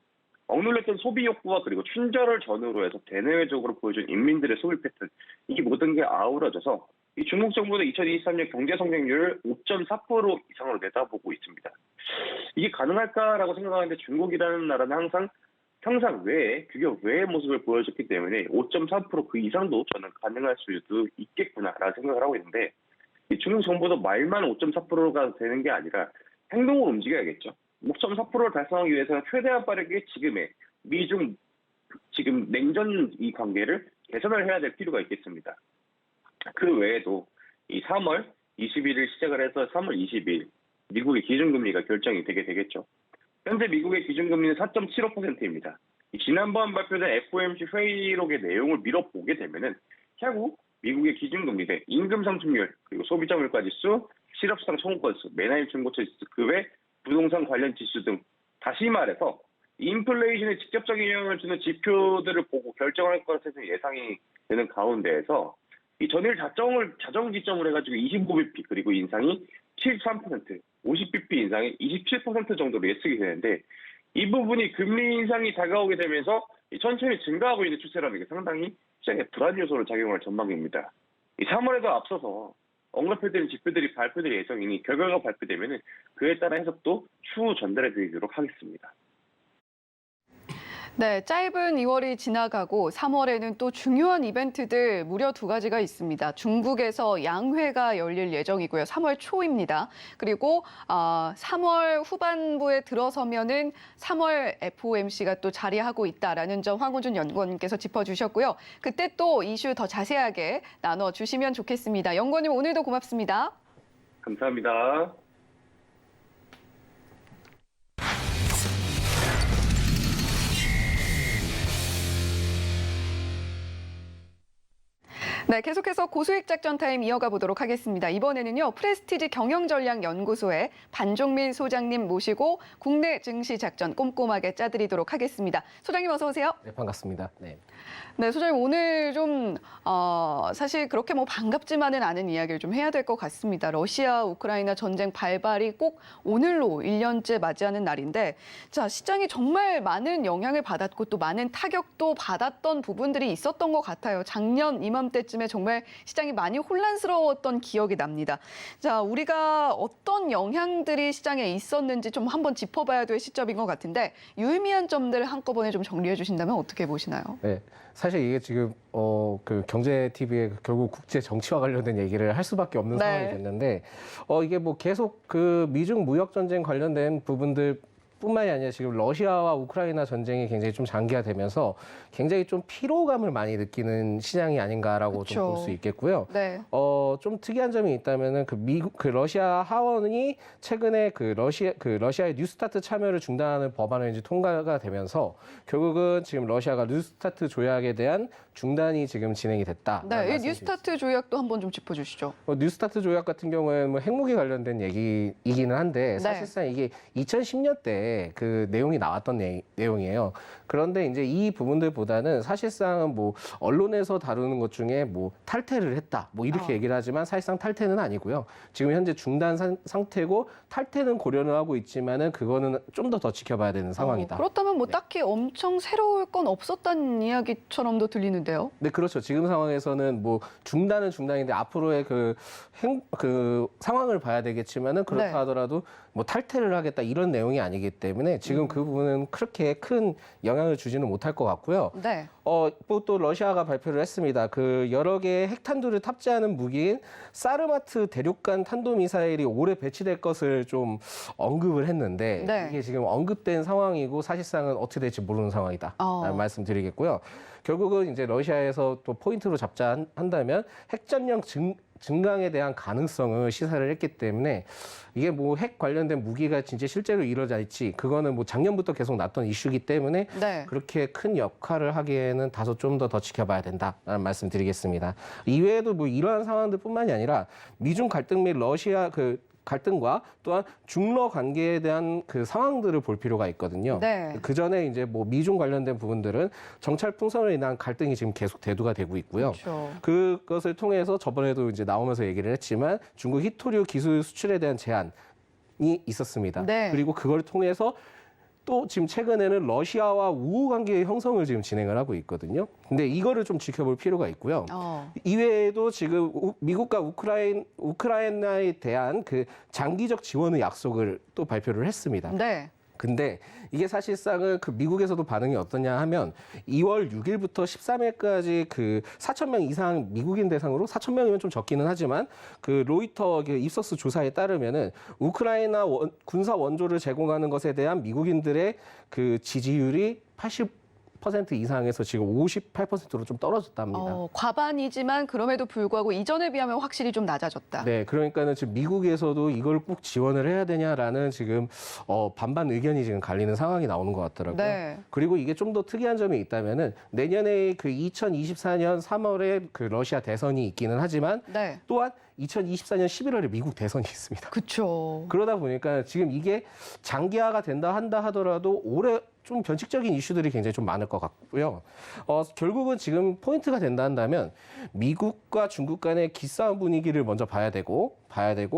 억눌렸던 소비 욕구와 그리고 춘절을 전후로 해서 대내외적으로 보여준 인민들의 소비 패턴 이 모든 게 아우러져서 이 중국 정부는 2023년 경제 성장률을 5.4% 이상으로 내다보고 있습니다. 이게 가능할까라고 생각하는데 중국이라는 나라는 항상 상상 외에 규격 외의 모습을 보여줬기 때문에 5.3% 그 이상도 저는 가능할 수도 있겠구나라는 생각을 하고 있는데 중국 정부도 말만 5.4%가 되는 게 아니라 행동으로 움직여야겠죠. 5.4%를 달성하기 위해서는 최대한 빠르게 지금의 미중 지금 냉전 이 관계를 개선을 해야 될 필요가 있겠습니다. 그 외에도 이 3월 21일 시작을 해서 3월 20일 미국의 기준금리가 결정이 되게 되겠죠. 현재 미국의 기준금리는 4.75%입니다. 지난번 발표된 FOMC 회의록의 내용을 밀어보게 되면은 향후 미국의 기준금리 대 임금 상승률 그리고 소비자 물가 지수, 실업시장 청구 건수, 매나임 중고차 지수, 그 외 부동산 관련 지수 등 다시 말해서 인플레이션에 직접적인 영향을 주는 지표들을 보고 결정할 것으로 예상이 되는 가운데에서 이 전일 자정 지점으로 해가지고 25bp 그리고 인상이 73%, 50bp 인상이 27% 정도로 예측이 되는데 이 부분이 금리 인상이 다가오게 되면서 천천히 증가하고 있는 추세라는 게 상당히 시장에 불안 요소로 작용할 전망입니다. 이 3월에도 앞서서 언급해드린 지표들이 발표될 예정이니 결과가 발표되면 그에 따라 해석도 추후 전달해드리도록 하겠습니다. 네, 짧은 2월이 지나가고 3월에는 또 중요한 이벤트들 무려 2가지가 있습니다. 중국에서 양회가 열릴 예정이고요. 3월 초입니다. 그리고 3월 후반부에 들어서면은 3월 FOMC가 또 자리하고 있다라는 점 황우준 연구원님께서 짚어주셨고요. 그때 또 이슈 더 자세하게 나눠주시면 좋겠습니다. 연구원님 오늘도 고맙습니다. 감사합니다. 네, 계속해서 고수익 작전 타임 이어가 보도록 하겠습니다. 이번에는요, 프레스티지 경영전략연구소의 반종민 소장님 모시고 국내 증시 작전 꼼꼼하게 짜드리도록 하겠습니다. 소장님 어서 오세요. 네, 반갑습니다. 네. 네, 소장님 오늘 좀 사실 그렇게 뭐 반갑지만은 않은 이야기를 좀 해야 될 것 같습니다. 러시아 우크라이나 전쟁 발발이 꼭 오늘로 1년째 맞이하는 날인데, 자 시장이 정말 많은 영향을 받았고 또 많은 타격도 받았던 부분들이 있었던 것 같아요. 작년 이맘때쯤에 정말 시장이 많이 혼란스러웠던 기억이 납니다. 자, 우리가 어떤 영향들이 시장에 있었는지 좀 한번 짚어봐야 될 시점인 것 같은데 유의미한 점들 한꺼번에 좀 정리해 주신다면 어떻게 보시나요? 네. 사실 이게 지금 그 경제 TV에 결국 국제 정치와 관련된 얘기를 할 수밖에 없는 네. 상황이 됐는데 이게 뭐 계속 그 미중 무역 전쟁 관련된 부분들 뿐만이 아니라 지금 러시아와 우크라이나 전쟁이 굉장히 좀 장기화되면서 굉장히 좀 피로감을 많이 느끼는 시장이 아닌가라고 좀 볼 수 있겠고요. 네. 좀 특이한 점이 있다면은 그 러시아 하원이 최근에 러시아의 뉴스타트 참여를 중단하는 법안을 이제 통과가 되면서 결국은 지금 러시아가 뉴스타트 조약에 대한 중단이 지금 진행이 됐다. 네, 이 뉴스타트 조약도 한번 좀 짚어주시죠. 뉴스타트 조약 같은 경우에는 뭐 핵무기 관련된 얘기이기는 한데 사실상 이게 2010년 때 그 내용이 나왔던 내용이에요. 그런데 이제 이 부분들보다는 사실상은 뭐 언론에서 다루는 것 중에 뭐 탈퇴를 했다, 뭐 이렇게 얘기를 하지만 사실상 탈퇴는 아니고요. 지금 현재 중단 상태고 탈퇴는 고려는 하고 있지만은 그거는 좀 더 지켜봐야 되는 상황이다. 그렇다면 뭐 딱히 엄청 새로울 건 없었다는 이야기처럼도 들리는데요. 네, 그렇죠. 지금 상황에서는 뭐 중단은 중단인데 앞으로의 그 상황을 봐야 되겠지만은 그렇다 네. 하더라도 뭐 탈퇴를 하겠다 이런 내용이 아니기 때문에 지금 그 부분은 그렇게 큰 영향을 주지는 못할 것 같고요. 네. 또 러시아가 발표를 했습니다. 그 여러 개의 핵탄두를 탑재하는 무기인 사르마트 대륙간 탄도미사일이 올해 배치될 것을 좀 언급을 했는데 네. 이게 지금 언급된 상황이고 사실상은 어떻게 될지 모르는 상황이다. 라는 말씀드리겠고요. 결국은 이제 러시아에서 또 포인트로 잡자 한다면 핵전력 증강에 대한 가능성을 시사를 했기 때문에 이게 뭐 핵 관련된 무기가 진짜 실제로 이루어질지 그거는 뭐 작년부터 계속 났던 이슈이기 때문에 네. 그렇게 큰 역할을 하기에는 다소 좀 더 지켜봐야 된다라는 말씀드리겠습니다. 이외에도 뭐 이러한 상황들뿐만이 아니라 미중 갈등 및 러시아 갈등과 또한 중러 관계에 대한 그 상황들을 볼 필요가 있거든요. 네. 그 전에 이제 뭐 미중 관련된 부분들은 정찰 풍선으로 인한 갈등이 지금 계속 대두가 되고 있고요. 그렇죠. 그것을 통해서 저번에도 이제 나오면서 얘기를 했지만 중국 히토류 기술 수출에 대한 제한이 있었습니다. 네. 그리고 그걸 통해서 또 지금 최근에는 러시아와 우호 관계의 형성을 지금 진행을 하고 있거든요. 근데 이거를 좀 지켜볼 필요가 있고요. 이외에도 지금 미국과 우크라이나에 대한 그 장기적 지원의 약속을 또 발표를 했습니다. 네. 근데 이게 사실상은 그 미국에서도 반응이 어떠냐 하면 2월 6일부터 13일까지 그 4,000명 이상 미국인 대상으로 4,000명이면 좀 적기는 하지만 그 로이터 입석수 조사에 따르면은 우크라이나 군사 원조를 제공하는 것에 대한 미국인들의 그 지지율이 80% 이상에서 지금 58%로 좀 떨어졌답니다. 과반이지만 그럼에도 불구하고 이전에 비하면 확실히 좀 낮아졌다. 네, 그러니까는 지금 미국에서도 이걸 꼭 지원을 해야 되냐라는 지금 반반 의견이 지금 갈리는 상황이 나오는 것 같더라고요. 네. 그리고 이게 좀 더 특이한 점이 있다면은 내년에 그 2024년 3월에 그 러시아 대선이 있기는 하지만 네. 또한 2024년 11월에 미국 대선이 있습니다. 그렇죠. 그러다 보니까 지금 이게 장기화가 된다 한다 하더라도 올해 좀 변칙적인 이슈들이 굉장히 좀 많을 것 같고요. 결국은 지금 포인트가 된다 한다면 미국과 중국 간의 기싸움 분위기를 먼저 봐야 되고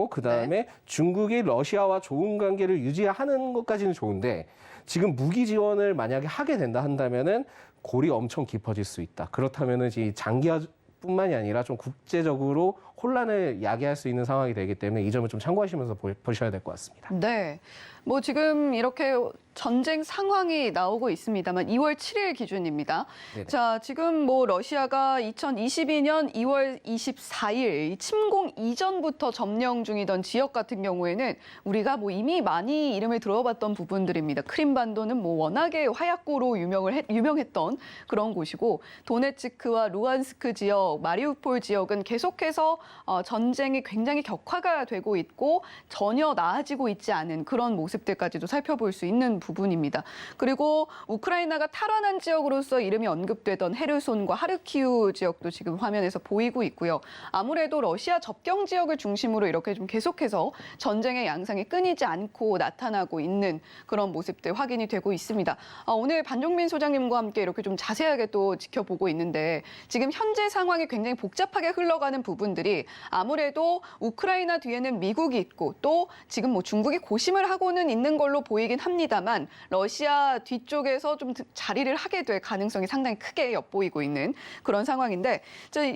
그다음에 중국이 러시아와 좋은 관계를 유지하는 것까지는 좋은데 지금 무기 지원을 만약에 하게 된다 한다면은 골이 엄청 깊어질 수 있다. 그렇다면은 이 장기화뿐만이 아니라 좀 국제적으로 혼란을 야기할 수 있는 상황이 되기 때문에 이 점을 좀 참고하시면서 보셔야 될 것 같습니다. 네. 뭐 지금 이렇게 전쟁 상황이 나오고 있습니다만 2월 7일 기준입니다. 네네. 자, 지금 뭐 러시아가 2022년 2월 24일 침공 이전부터 점령 중이던 지역 같은 경우에는 우리가 뭐 이미 많이 이름을 들어봤던 부분들입니다. 크림반도는 뭐 워낙에 화약고로 유명했던 그런 곳이고 도네츠크와 루안스크 지역, 마리우폴 지역은 계속해서 전쟁이 굉장히 격화가 되고 있고 전혀 나아지고 있지 않은 그런 모습들까지도 살펴볼 수 있는 부분입니다. 그리고 우크라이나가 탈환한 지역으로서 이름이 언급되던 헤르손과 하르키우 지역도 지금 화면에서 보이고 있고요. 아무래도 러시아 접경 지역을 중심으로 이렇게 좀 계속해서 전쟁의 양상이 끊이지 않고 나타나고 있는 그런 모습들 확인이 되고 있습니다. 오늘 반종민 소장님과 함께 이렇게 좀 자세하게 또 지켜보고 있는데 지금 현재 상황이 굉장히 복잡하게 흘러가는 부분들이 아무래도 우크라이나 뒤에는 미국이 있고 또 지금 뭐 중국이 고심을 하고는 있는 걸로 보이긴 합니다만 러시아 뒤쪽에서 좀 자리를 하게 될 가능성이 상당히 크게 엿보이고 있는 그런 상황인데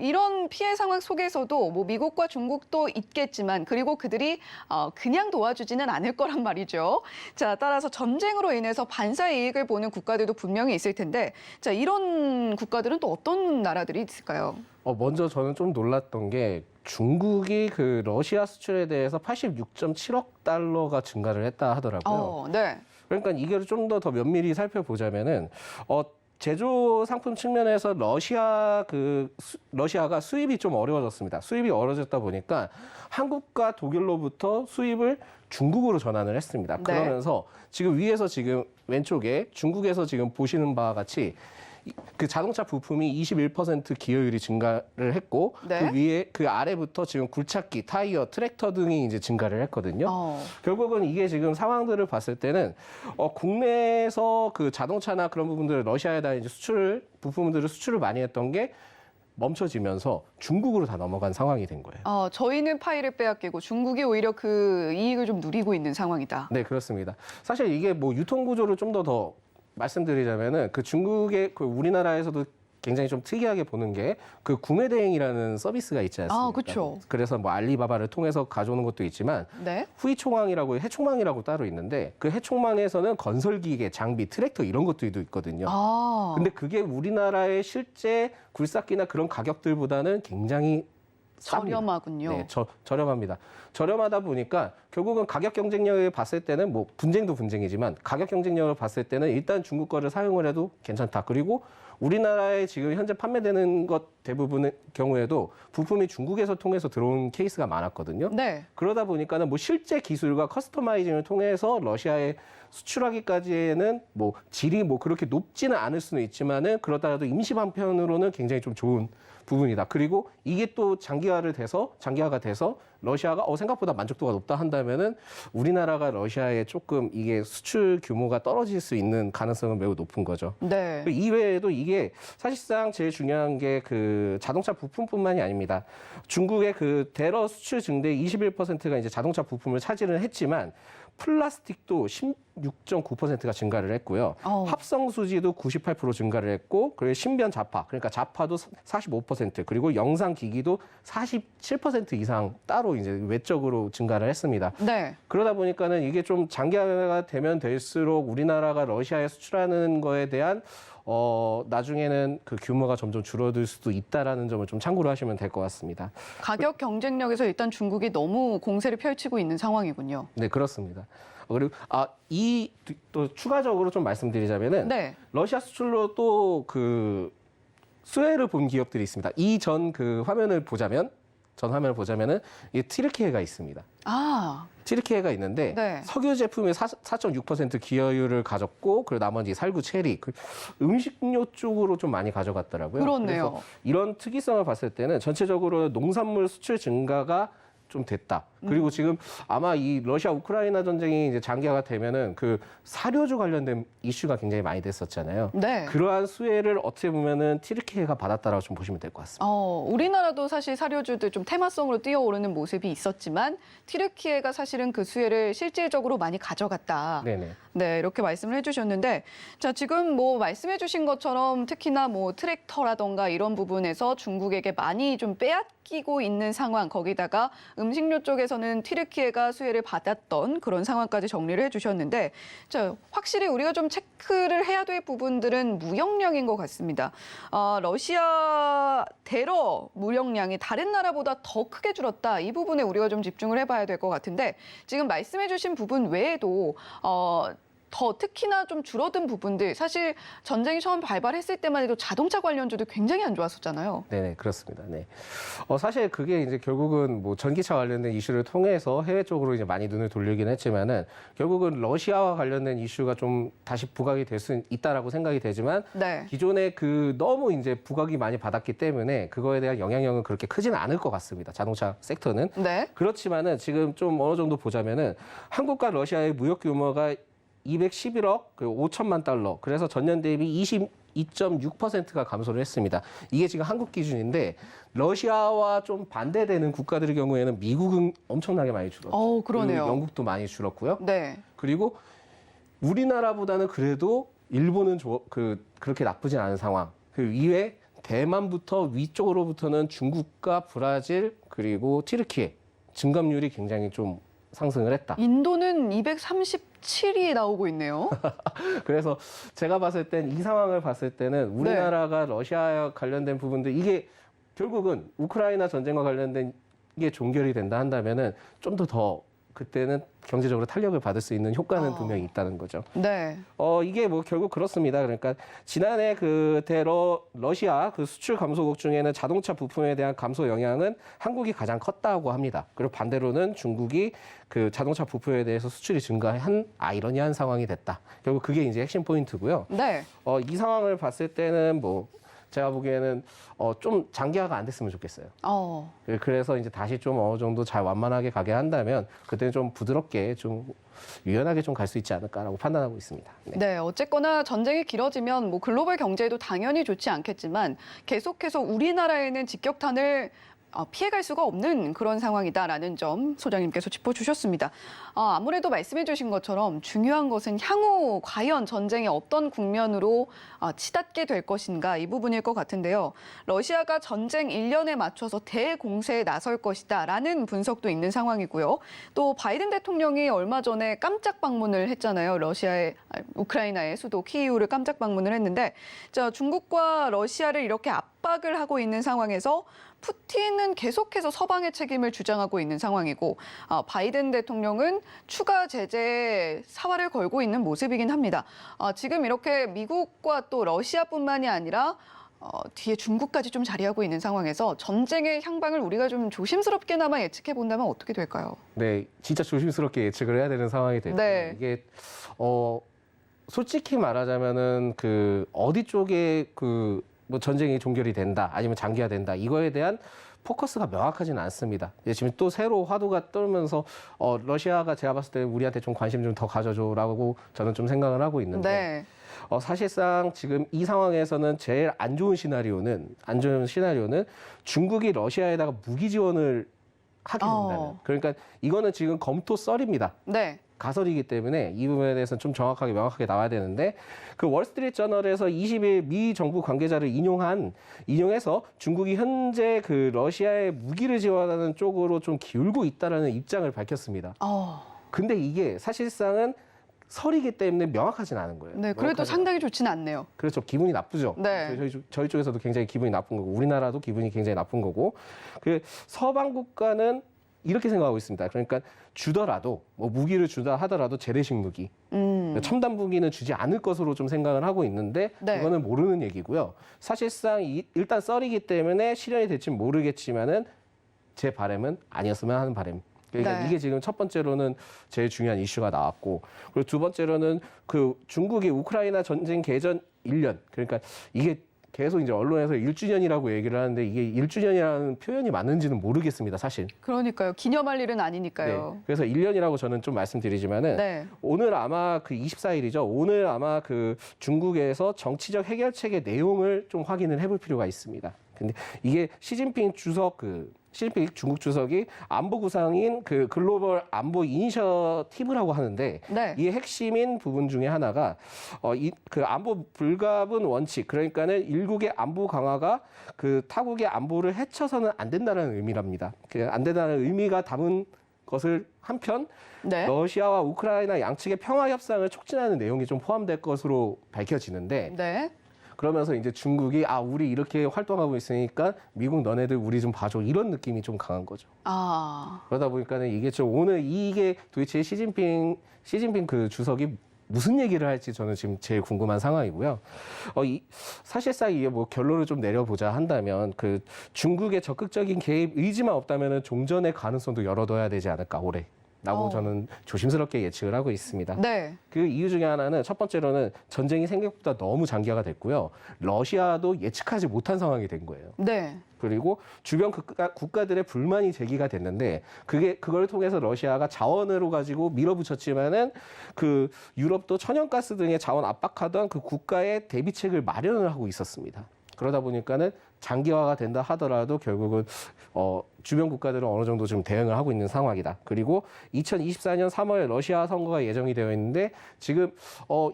이런 피해 상황 속에서도 뭐 미국과 중국도 있겠지만 그리고 그들이 그냥 도와주지는 않을 거란 말이죠. 자, 따라서 전쟁으로 인해서 반사의 이익을 보는 국가들도 분명히 있을 텐데 자, 이런 국가들은 또 어떤 나라들이 있을까요? 먼저 저는 좀 놀랐던 게 중국이 그 러시아 수출에 대해서 86.7억 달러가 증가를 했다 하더라고요. 네. 그러니까 이게 좀 더 면밀히 살펴보자면은 제조 상품 측면에서 러시아가 수입이 좀 어려워졌습니다. 수입이 어려워졌다 보니까 한국과 독일로부터 수입을 중국으로 전환을 했습니다. 네. 그러면서 지금 위에서 지금 왼쪽에 중국에서 지금 보시는 바와 같이 그 자동차 부품이 21% 기여율이 증가를 했고 네. 그 위에 그 아래부터 지금 굴착기, 타이어, 트랙터 등이 이제 증가를 했거든요. 결국은 이게 지금 상황들을 봤을 때는 국내에서 그 자동차나 그런 부분들을 러시아에다 이제 부품들을 수출을 많이 했던 게 멈춰지면서 중국으로 다 넘어간 상황이 된 거예요. 저희는 파이를 빼앗기고 중국이 오히려 그 이익을 좀 누리고 있는 상황이다. 네, 그렇습니다. 사실 이게 뭐 유통 구조를 좀 더 말씀드리자면은 그 중국의 그 우리나라에서도 굉장히 좀 특이하게 보는 게 그 구매 대행이라는 서비스가 있지 않습니까? 그렇죠. 그래서 뭐 알리바바를 통해서 가져오는 것도 있지만 네. 후이총항이라고 해총망이라고 따로 있는데 그 해총망에서는 건설기계, 장비, 트랙터 이런 것들도 있거든요. 근데 그게 우리나라의 실제 굴삭기나 그런 가격들보다는 굉장히 쌉니다. 저렴하군요. 네, 저렴합니다. 저렴하다 보니까 결국은 가격 경쟁력을 봤을 때는 뭐 분쟁도 분쟁이지만 가격 경쟁력을 봤을 때는 일단 중국 거를 사용을 해도 괜찮다. 그리고 우리나라에 지금 현재 판매되는 것 대부분의 경우에도 부품이 중국에서 통해서 들어온 케이스가 많았거든요. 네. 그러다 보니까는 뭐 실제 기술과 커스터마이징을 통해서 러시아에 수출하기까지는 뭐 질이 뭐 그렇게 높지는 않을 수는 있지만은 그러다가도 임시 방편으로는 굉장히 좀 좋은 부분이다. 그리고 이게 또 장기화가 돼서 러시아가 생각보다 만족도가 높다 한다면은 우리나라가 러시아에 조금 이게 수출 규모가 떨어질 수 있는 가능성은 매우 높은 거죠. 네. 이외에도 이게 사실상 제일 중요한 게 그 자동차 부품뿐만이 아닙니다. 중국의 그 대러 수출 증대의 21%가 이제 자동차 부품을 차지를 했지만 플라스틱도 16.9%가 증가를 했고요. 합성 수지도 98% 증가를 했고, 그리고 신변 자파, 그러니까 자파도 45%, 그리고 영상 기기도 47% 이상 따로 이제 외적으로 증가를 했습니다. 네. 그러다 보니까는 이게 좀 장기화가 되면 될수록 우리나라가 러시아에 수출하는 거에 대한 나중에는 그 규모가 점점 줄어들 수도 있다라는 점을 좀 참고로 하시면 될 것 같습니다. 가격 경쟁력에서 일단 중국이 너무 공세를 펼치고 있는 상황이군요. 네, 그렇습니다. 그리고 또 추가적으로 좀 말씀드리자면은 네. 러시아 수출로 또 그 수혜를 본 기업들이 있습니다. 이전 그 화면을 보자면은 이 티르키예가 있습니다. 티르키예가 있는데 네. 석유 제품의 4.6% 기여율을 가졌고 그리고 나머지 살구, 체리, 음식료 쪽으로 좀 많이 가져갔더라고요. 그렇네요. 그래서 이런 특이성을 봤을 때는 전체적으로 농산물 수출 증가가 좀 됐다. 그리고 지금 아마 이 러시아 우크라이나 전쟁이 이제 장기화가 되면은 그 사료주 관련된 이슈가 굉장히 많이 됐었잖아요. 네. 그러한 수혜를 어떻게 보면은 튀르키예가 받았다라고 좀 보시면 될 것 같습니다. 우리나라도 사실 사료주들 좀 테마성으로 뛰어오르는 모습이 있었지만 튀르키예가 사실은 그 수혜를 실질적으로 많이 가져갔다. 네네. 네, 이렇게 말씀을 해주셨는데, 자, 지금 뭐 말씀해주신 것처럼 특히나 뭐 트랙터라던가 이런 부분에서 중국에게 많이 좀 빼앗기고 있는 상황, 거기다가 음식료 쪽에서는 튀르키예가 수혜를 받았던 그런 상황까지 정리를 해주셨는데, 자, 확실히 우리가 좀 체크를 해야 될 부분들은 무역량인 것 같습니다. 러시아 대러 무역량이 다른 나라보다 더 크게 줄었다. 이 부분에 우리가 좀 집중을 해봐야 될 것 같은데, 지금 말씀해주신 부분 외에도 더 특히나 좀 줄어든 부분들, 사실 전쟁이 처음 발발했을 때만 해도 자동차 관련주도 굉장히 안 좋았었잖아요. 네네, 그렇습니다. 네. 사실 그게 이제 결국은 뭐 전기차 관련된 이슈를 통해서 해외 쪽으로 이제 많이 눈을 돌리긴 했지만은 결국은 러시아와 관련된 이슈가 좀 다시 부각이 될 수 있다라고 생각이 되지만 네. 기존에 그 너무 이제 부각이 많이 받았기 때문에 그거에 대한 영향력은 그렇게 크지는 않을 것 같습니다. 자동차 섹터는. 네. 그렇지만은 지금 좀 어느 정도 보자면은 한국과 러시아의 무역 규모가 211억 5천만 달러. 그래서 전년 대비 22.6%가 감소를 했습니다. 이게 지금 한국 기준인데 러시아와 좀 반대되는 국가들의 경우에는 미국은 엄청나게 많이 줄었죠. 그러네요. 그리고 영국도 많이 줄었고요. 네. 그리고 우리나라보다는 그래도 일본은 그렇게 나쁘진 않은 상황. 그 이외에 대만부터 위쪽으로부터는 중국과 브라질 그리고 튀르키예 증감률이 굉장히 좀 상승을 했다. 인도는 237이 나오고 있네요. 그래서 제가 봤을 땐 이 상황을 봤을 때는 우리나라가 러시아와 관련된 부분들 이게 결국은 우크라이나 전쟁과 관련된 게 종결이 된다 한다면은 좀 더 그때는 경제적으로 탄력을 받을 수 있는 효과는 분명히 있다는 거죠. 네. 이게 뭐 결국 그렇습니다. 그러니까 지난해 그 러시아 그 수출 감소국 중에는 자동차 부품에 대한 감소 영향은 한국이 가장 컸다고 합니다. 그리고 반대로는 중국이 그 자동차 부품에 대해서 수출이 증가한 아이러니한 상황이 됐다. 결국 그게 이제 핵심 포인트고요. 네. 이 상황을 봤을 때는 뭐 제가 보기에는 좀 장기화가 안 됐으면 좋겠어요. 그래서 이제 다시 좀 어느 정도 잘 완만하게 가게 한다면 그때는 좀 부드럽게 좀 유연하게 좀 갈 수 있지 않을까라고 판단하고 있습니다. 네. 네, 어쨌거나 전쟁이 길어지면 뭐 글로벌 경제에도 당연히 좋지 않겠지만 계속해서 우리나라에는 직격탄을 피해갈 수가 없는 그런 상황이다라는 점 소장님께서 짚어주셨습니다. 아무래도 말씀해 주신 것처럼 중요한 것은 향후 과연 전쟁이 어떤 국면으로 치닫게 될 것인가 이 부분일 것 같은데요. 러시아가 전쟁 1년에 맞춰서 대공세에 나설 것이다라는 분석도 있는 상황이고요. 또 바이든 대통령이 얼마 전에 깜짝 방문을 했잖아요. 우크라이나의 수도 키이우를 깜짝 방문을 했는데 중국과 러시아를 이렇게 압박을 하고 있는 상황에서 푸틴은 계속해서 서방의 책임을 주장하고 있는 상황이고 바이든 대통령은 추가 제재에 사활을 걸고 있는 모습이긴 합니다. 지금 이렇게 미국과 또 러시아뿐만이 아니라 뒤에 중국까지 좀 자리하고 있는 상황에서 전쟁의 향방을 우리가 좀 조심스럽게나마 예측해 본다면 어떻게 될까요? 네, 진짜 조심스럽게 예측을 해야 되는 상황이 됐죠. 네. 이게 솔직히 말하자면은 그 어디 쪽에 뭐 전쟁이 종결이 된다 아니면 장기화된다 이거에 대한 포커스가 명확하지는 않습니다. 지금 또 새로 화두가 떨면서 러시아가 제가 봤을 때 우리한테 좀 관심 좀 더 가져줘라고 저는 좀 생각을 하고 있는데 사실상 지금 이 상황에서는 제일 안 좋은 시나리오는 중국이 러시아에다가 무기 지원을 하게 된다는. 그러니까 이거는 지금 검토 썰입니다. 네. 가설이기 때문에 이 부분에 대해서는 좀 정확하게 명확하게 나와야 되는데 그 월스트리트 저널에서 20일 미 정부 관계자를 인용해서 중국이 현재 그 러시아에 무기를 지원하는 쪽으로 좀 기울고 있다라는 입장을 밝혔습니다. 근데 이게 사실상은 설이기 때문에 명확하진 않은 거예요. 네, 그래도 상당히 좋지는 않네요. 그렇죠. 기분이 나쁘죠. 네. 저희 쪽에서도 굉장히 기분이 나쁜 거고 우리나라도 기분이 굉장히 나쁜 거고 그 서방 국가는 이렇게 생각하고 있습니다. 그러니까 주더라도 뭐 무기를 주다 하더라도 재래식 무기, 첨단 무기는 주지 않을 것으로 좀 생각을 하고 있는데 그거는 모르는 얘기고요. 사실상 일단 썰이기 때문에 실현이 될지 모르겠지만은 제 바람은 아니었으면 하는 바람. 그러니까 이게 지금 첫 번째로는 제일 중요한 이슈가 나왔고 그리고 두 번째로는 그 중국이 우크라이나 전쟁 개전 1년 그러니까 이게 계속 이제 언론에서 1주년이라고 얘기를 하는데 이게 1주년이라는 표현이 맞는지는 모르겠습니다, 사실. 그러니까요. 기념할 일은 아니니까요. 네. 그래서 1년이라고 저는 좀 말씀드리지만은 네. 오늘 아마 그 24일이죠. 오늘 아마 그 중국에서 정치적 해결책의 내용을 좀 확인을 해볼 필요가 있습니다. 근데 이게 시진핑 중국 주석이 안보 구상인 그 글로벌 안보 이니셔티브라고 하는데 네. 이 핵심인 부분 중에 하나가 그 안보 불가분 원칙, 그러니까는 일국의 안보 강화가 그 타국의 안보를 해쳐서는 안 된다는 의미랍니다. 그 안 된다는 의미가 담은 것을 한편 네. 러시아와 우크라이나 양측의 평화 협상을 촉진하는 내용이 좀 포함될 것으로 밝혀지는데 네. 그러면서 이제 중국이 우리 이렇게 활동하고 있으니까 미국 너네들 우리 좀 봐줘, 이런 느낌이 좀 강한 거죠. 아. 그러다 보니까는 이게 좀 오늘 이게 도대체 시진핑 그 주석이 무슨 얘기를 할지 저는 지금 제일 궁금한 상황이고요. 사실상 이게 뭐 결론을 좀 내려보자 한다면 그 중국의 적극적인 개입 의지만 없다면은 종전의 가능성도 열어둬야 되지 않을까 올해. 라고 저는 조심스럽게 예측을 하고 있습니다. 네. 그 이유 중에 하나는 첫 번째로는 전쟁이 생각보다 너무 장기화가 됐고요. 러시아도 예측하지 못한 상황이 된 거예요. 네. 그리고 주변 국가들의 불만이 제기가 됐는데 그걸 통해서 러시아가 자원으로 가지고 밀어붙였지만은 그 유럽도 천연가스 등의 자원 압박하던 그 국가의 대비책을 마련을 하고 있었습니다. 그러다 보니까는 장기화가 된다 하더라도 결국은 주변 국가들은 어느 정도 좀 대응을 하고 있는 상황이다. 그리고 2024년 3월에 러시아 선거가 예정이 되어 있는데 지금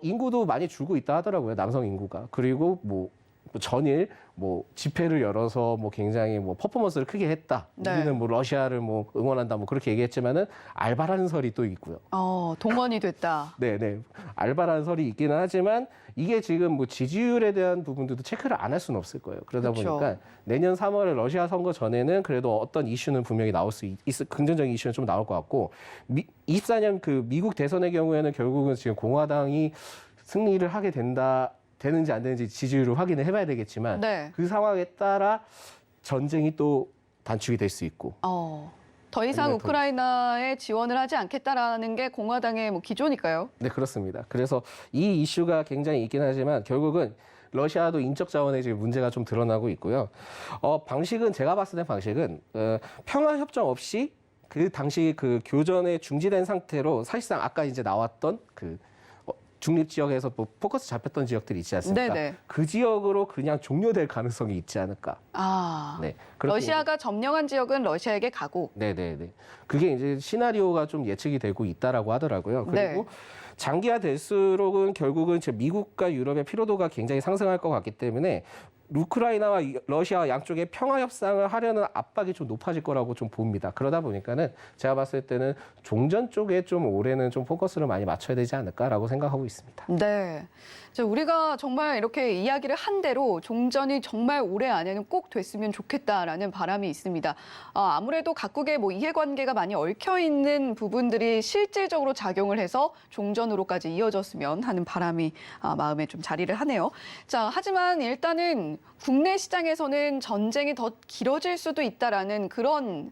인구도 많이 줄고 있다 하더라고요. 남성 인구가. 그리고 뭐 전일 집회를 열어서 굉장히 퍼포먼스를 크게 했다. 네. 우리는 러시아를 응원한다 그렇게 얘기했지만은 알바라는 설이 또 있고요. 동원이 됐다. 네네. 알바라는 설이 있기는 하지만 이게 지금 지지율에 대한 부분들도 체크를 안 할 수는 없을 거예요. 그러다 그렇죠. 보니까 내년 3월에 러시아 선거 전에는 그래도 어떤 이슈는 분명히 나올 수 긍정적인 이슈는 좀 나올 것 같고 24년 그 미국 대선의 경우에는 결국은 지금 공화당이 승리를 하게 되는지 안 되는지 지지율을 확인을 해봐야 되겠지만 네. 그 상황에 따라 전쟁이 또 단축이 될 수 있고. 더 이상 아니면 우크라이나에 지원을 하지 않겠다라는 게 공화당의 기조니까요. 네, 그렇습니다. 그래서 이 이슈가 굉장히 있긴 하지만 결국은 러시아도 인적 자원에 지금 문제가 좀 드러나고 있고요. 제가 봤을 때 방식은 평화 협정 없이 그 당시 그 교전에 중지된 상태로 사실상 아까 이제 나왔던 그 중립 지역에서 포커스 잡혔던 지역들이 있지 않습니까? 네네. 그 지역으로 그냥 종료될 가능성이 있지 않을까. 네. 그렇게 러시아가 점령한 지역은 러시아에게 가고. 네네네. 그게 이제 시나리오가 좀 예측이 되고 있다라고 하더라고요. 그리고 네. 장기화 될수록은 결국은 미국과 유럽의 피로도가 굉장히 상승할 것 같기 때문에 우크라이나와 러시아 양쪽의 평화 협상을 하려는 압박이 좀 높아질 거라고 좀 봅니다. 그러다 보니까는 제가 봤을 때는 종전 쪽에 좀 올해는 좀 포커스를 많이 맞춰야 되지 않을까라고 생각하고 있습니다. 네. 우리가 정말 이렇게 이야기를 한 대로 종전이 정말 올해 안에는 꼭 됐으면 좋겠다라는 바람이 있습니다. 아무래도 각국의 이해관계가 많이 얽혀 있는 부분들이 실질적으로 작용을 해서 종전으로까지 이어졌으면 하는 바람이 마음에 좀 자리를 하네요. 하지만 일단은 국내 시장에서는 전쟁이 더 길어질 수도 있다라는 그런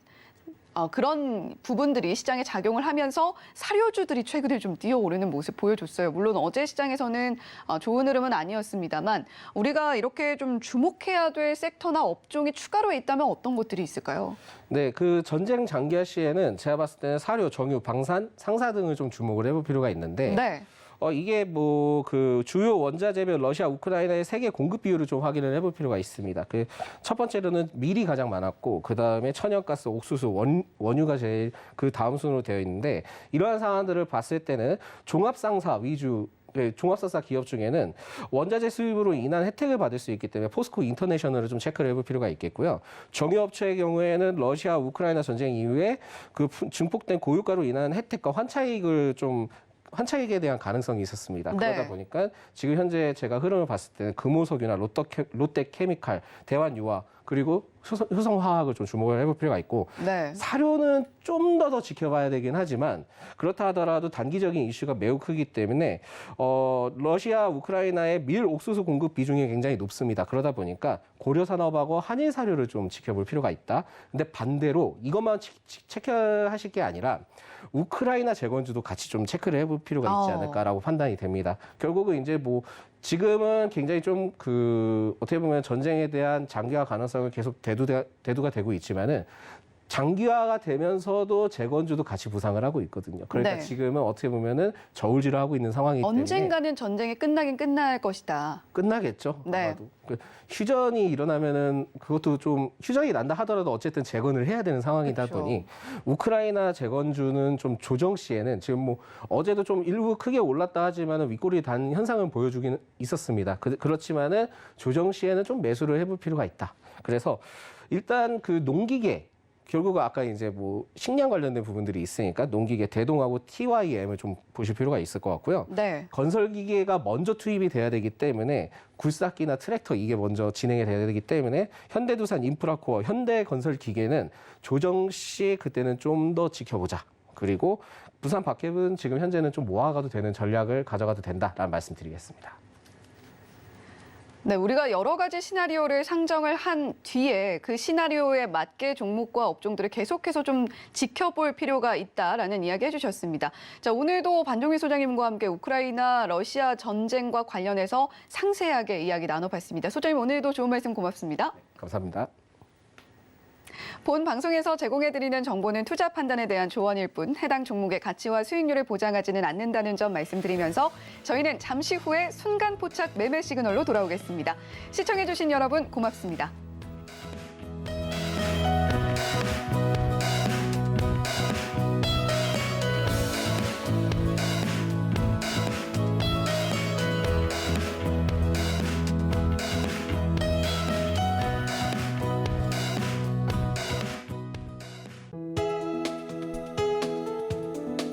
부분들이 시장에 작용을 하면서 사료주들이 최근에 좀 뛰어오르는 모습 보여줬어요. 물론 어제 시장에서는 좋은 흐름은 아니었습니다만 우리가 이렇게 좀 주목해야 될 섹터나 업종이 추가로 있다면 어떤 것들이 있을까요? 네, 그 전쟁 장기화 시에는 제가 봤을 때는 사료, 정유, 방산, 상사 등을 좀 주목을 해볼 필요가 있는데 네. 이게 그 주요 원자재별 러시아, 우크라이나의 세계 공급 비율을 좀 확인을 해볼 필요가 있습니다. 그 첫 번째로는 밀이 가장 많았고 그 다음에 천연가스, 옥수수, 원유가 제일 그 다음 순으로 되어 있는데 이러한 상황들을 봤을 때는 종합상사 위주 종합사사 기업 중에는 원자재 수입으로 인한 혜택을 받을 수 있기 때문에 포스코 인터내셔널을 좀 체크를 해볼 필요가 있겠고요. 정유업체의 경우에는 러시아, 우크라이나 전쟁 이후에 그 증폭된 고유가로 인한 혜택과 환차익에 대한 가능성이 있었습니다. 네. 그러다 보니까 지금 현재 제가 흐름을 봤을 때는 금호석유나 롯데케미칼, 대환유화 그리고 효성화학을 좀 주목을 해볼 필요가 있고 네. 사료는 좀 더 지켜봐야 되긴 하지만 그렇다 하더라도 단기적인 이슈가 매우 크기 때문에 러시아, 우크라이나의 밀, 옥수수 공급 비중이 굉장히 높습니다. 그러다 보니까 고려산업하고 한일 사료를 좀 지켜볼 필요가 있다. 근데 반대로 이것만 체크하실 게 아니라 우크라이나 재건주도 같이 좀 체크를 해볼 필요가 있지 않을까라고 판단이 됩니다. 결국은 이제 지금은 굉장히 좀 어떻게 보면 전쟁에 대한 장기화 가능성을 계속 대두가 되고 있지만은 장기화가 되면서도 재건주도 같이 부상을 하고 있거든요. 그러니까 네. 지금은 어떻게 보면은 저울질을 하고 있는 상황이기 때문에 언젠가는 전쟁이 끝나긴 끝날 것이다. 끝나겠죠. 네. 아마도. 휴전이 일어나면은 그것도 좀 휴전이 난다 하더라도 어쨌든 재건을 해야 되는 상황이다 그렇죠. 보니 우크라이나 재건주는 좀 조정 시에는 지금 뭐 어제도 좀 일부 크게 올랐다 하지만은 윗꼬리 단 현상은 보여주긴 있었습니다. 그렇지만은 조정 시에는 좀 매수를 해볼 필요가 있다. 그래서 일단 농기계 결국 아까 이제 뭐 식량 관련된 부분들이 있으니까 농기계 대동하고 TYM을 좀 보실 필요가 있을 것 같고요. 네. 건설 기계가 먼저 투입이 돼야 되기 때문에 굴삭기나 트랙터 이게 먼저 진행이 돼야 되기 때문에 현대두산 인프라코어, 현대건설기계는 조정 시 그때는 좀 더 지켜보자. 그리고 부산 박협은 지금 현재는 좀 모아가도 되는 전략을 가져가도 된다라는 말씀드리겠습니다. 네, 우리가 여러 가지 시나리오를 상정을 한 뒤에 그 시나리오에 맞게 종목과 업종들을 계속해서 좀 지켜볼 필요가 있다라는 이야기 해주셨습니다. 자, 오늘도 반종희 소장님과 함께 우크라이나, 러시아 전쟁과 관련해서 상세하게 이야기 나눠봤습니다. 소장님, 오늘도 좋은 말씀 고맙습니다. 감사합니다. 본 방송에서 제공해드리는 정보는 투자 판단에 대한 조언일 뿐 해당 종목의 가치와 수익률을 보장하지는 않는다는 점 말씀드리면서 저희는 잠시 후에 순간 포착 매매 시그널로 돌아오겠습니다. 시청해주신 여러분 고맙습니다.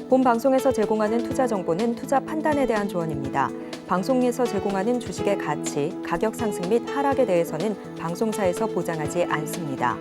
본 방송에서 제공하는 투자 정보는 투자 판단에 대한 조언입니다. 방송에서 제공하는 주식의 가치, 가격 상승 및 하락에 대해서는 방송사에서 보장하지 않습니다.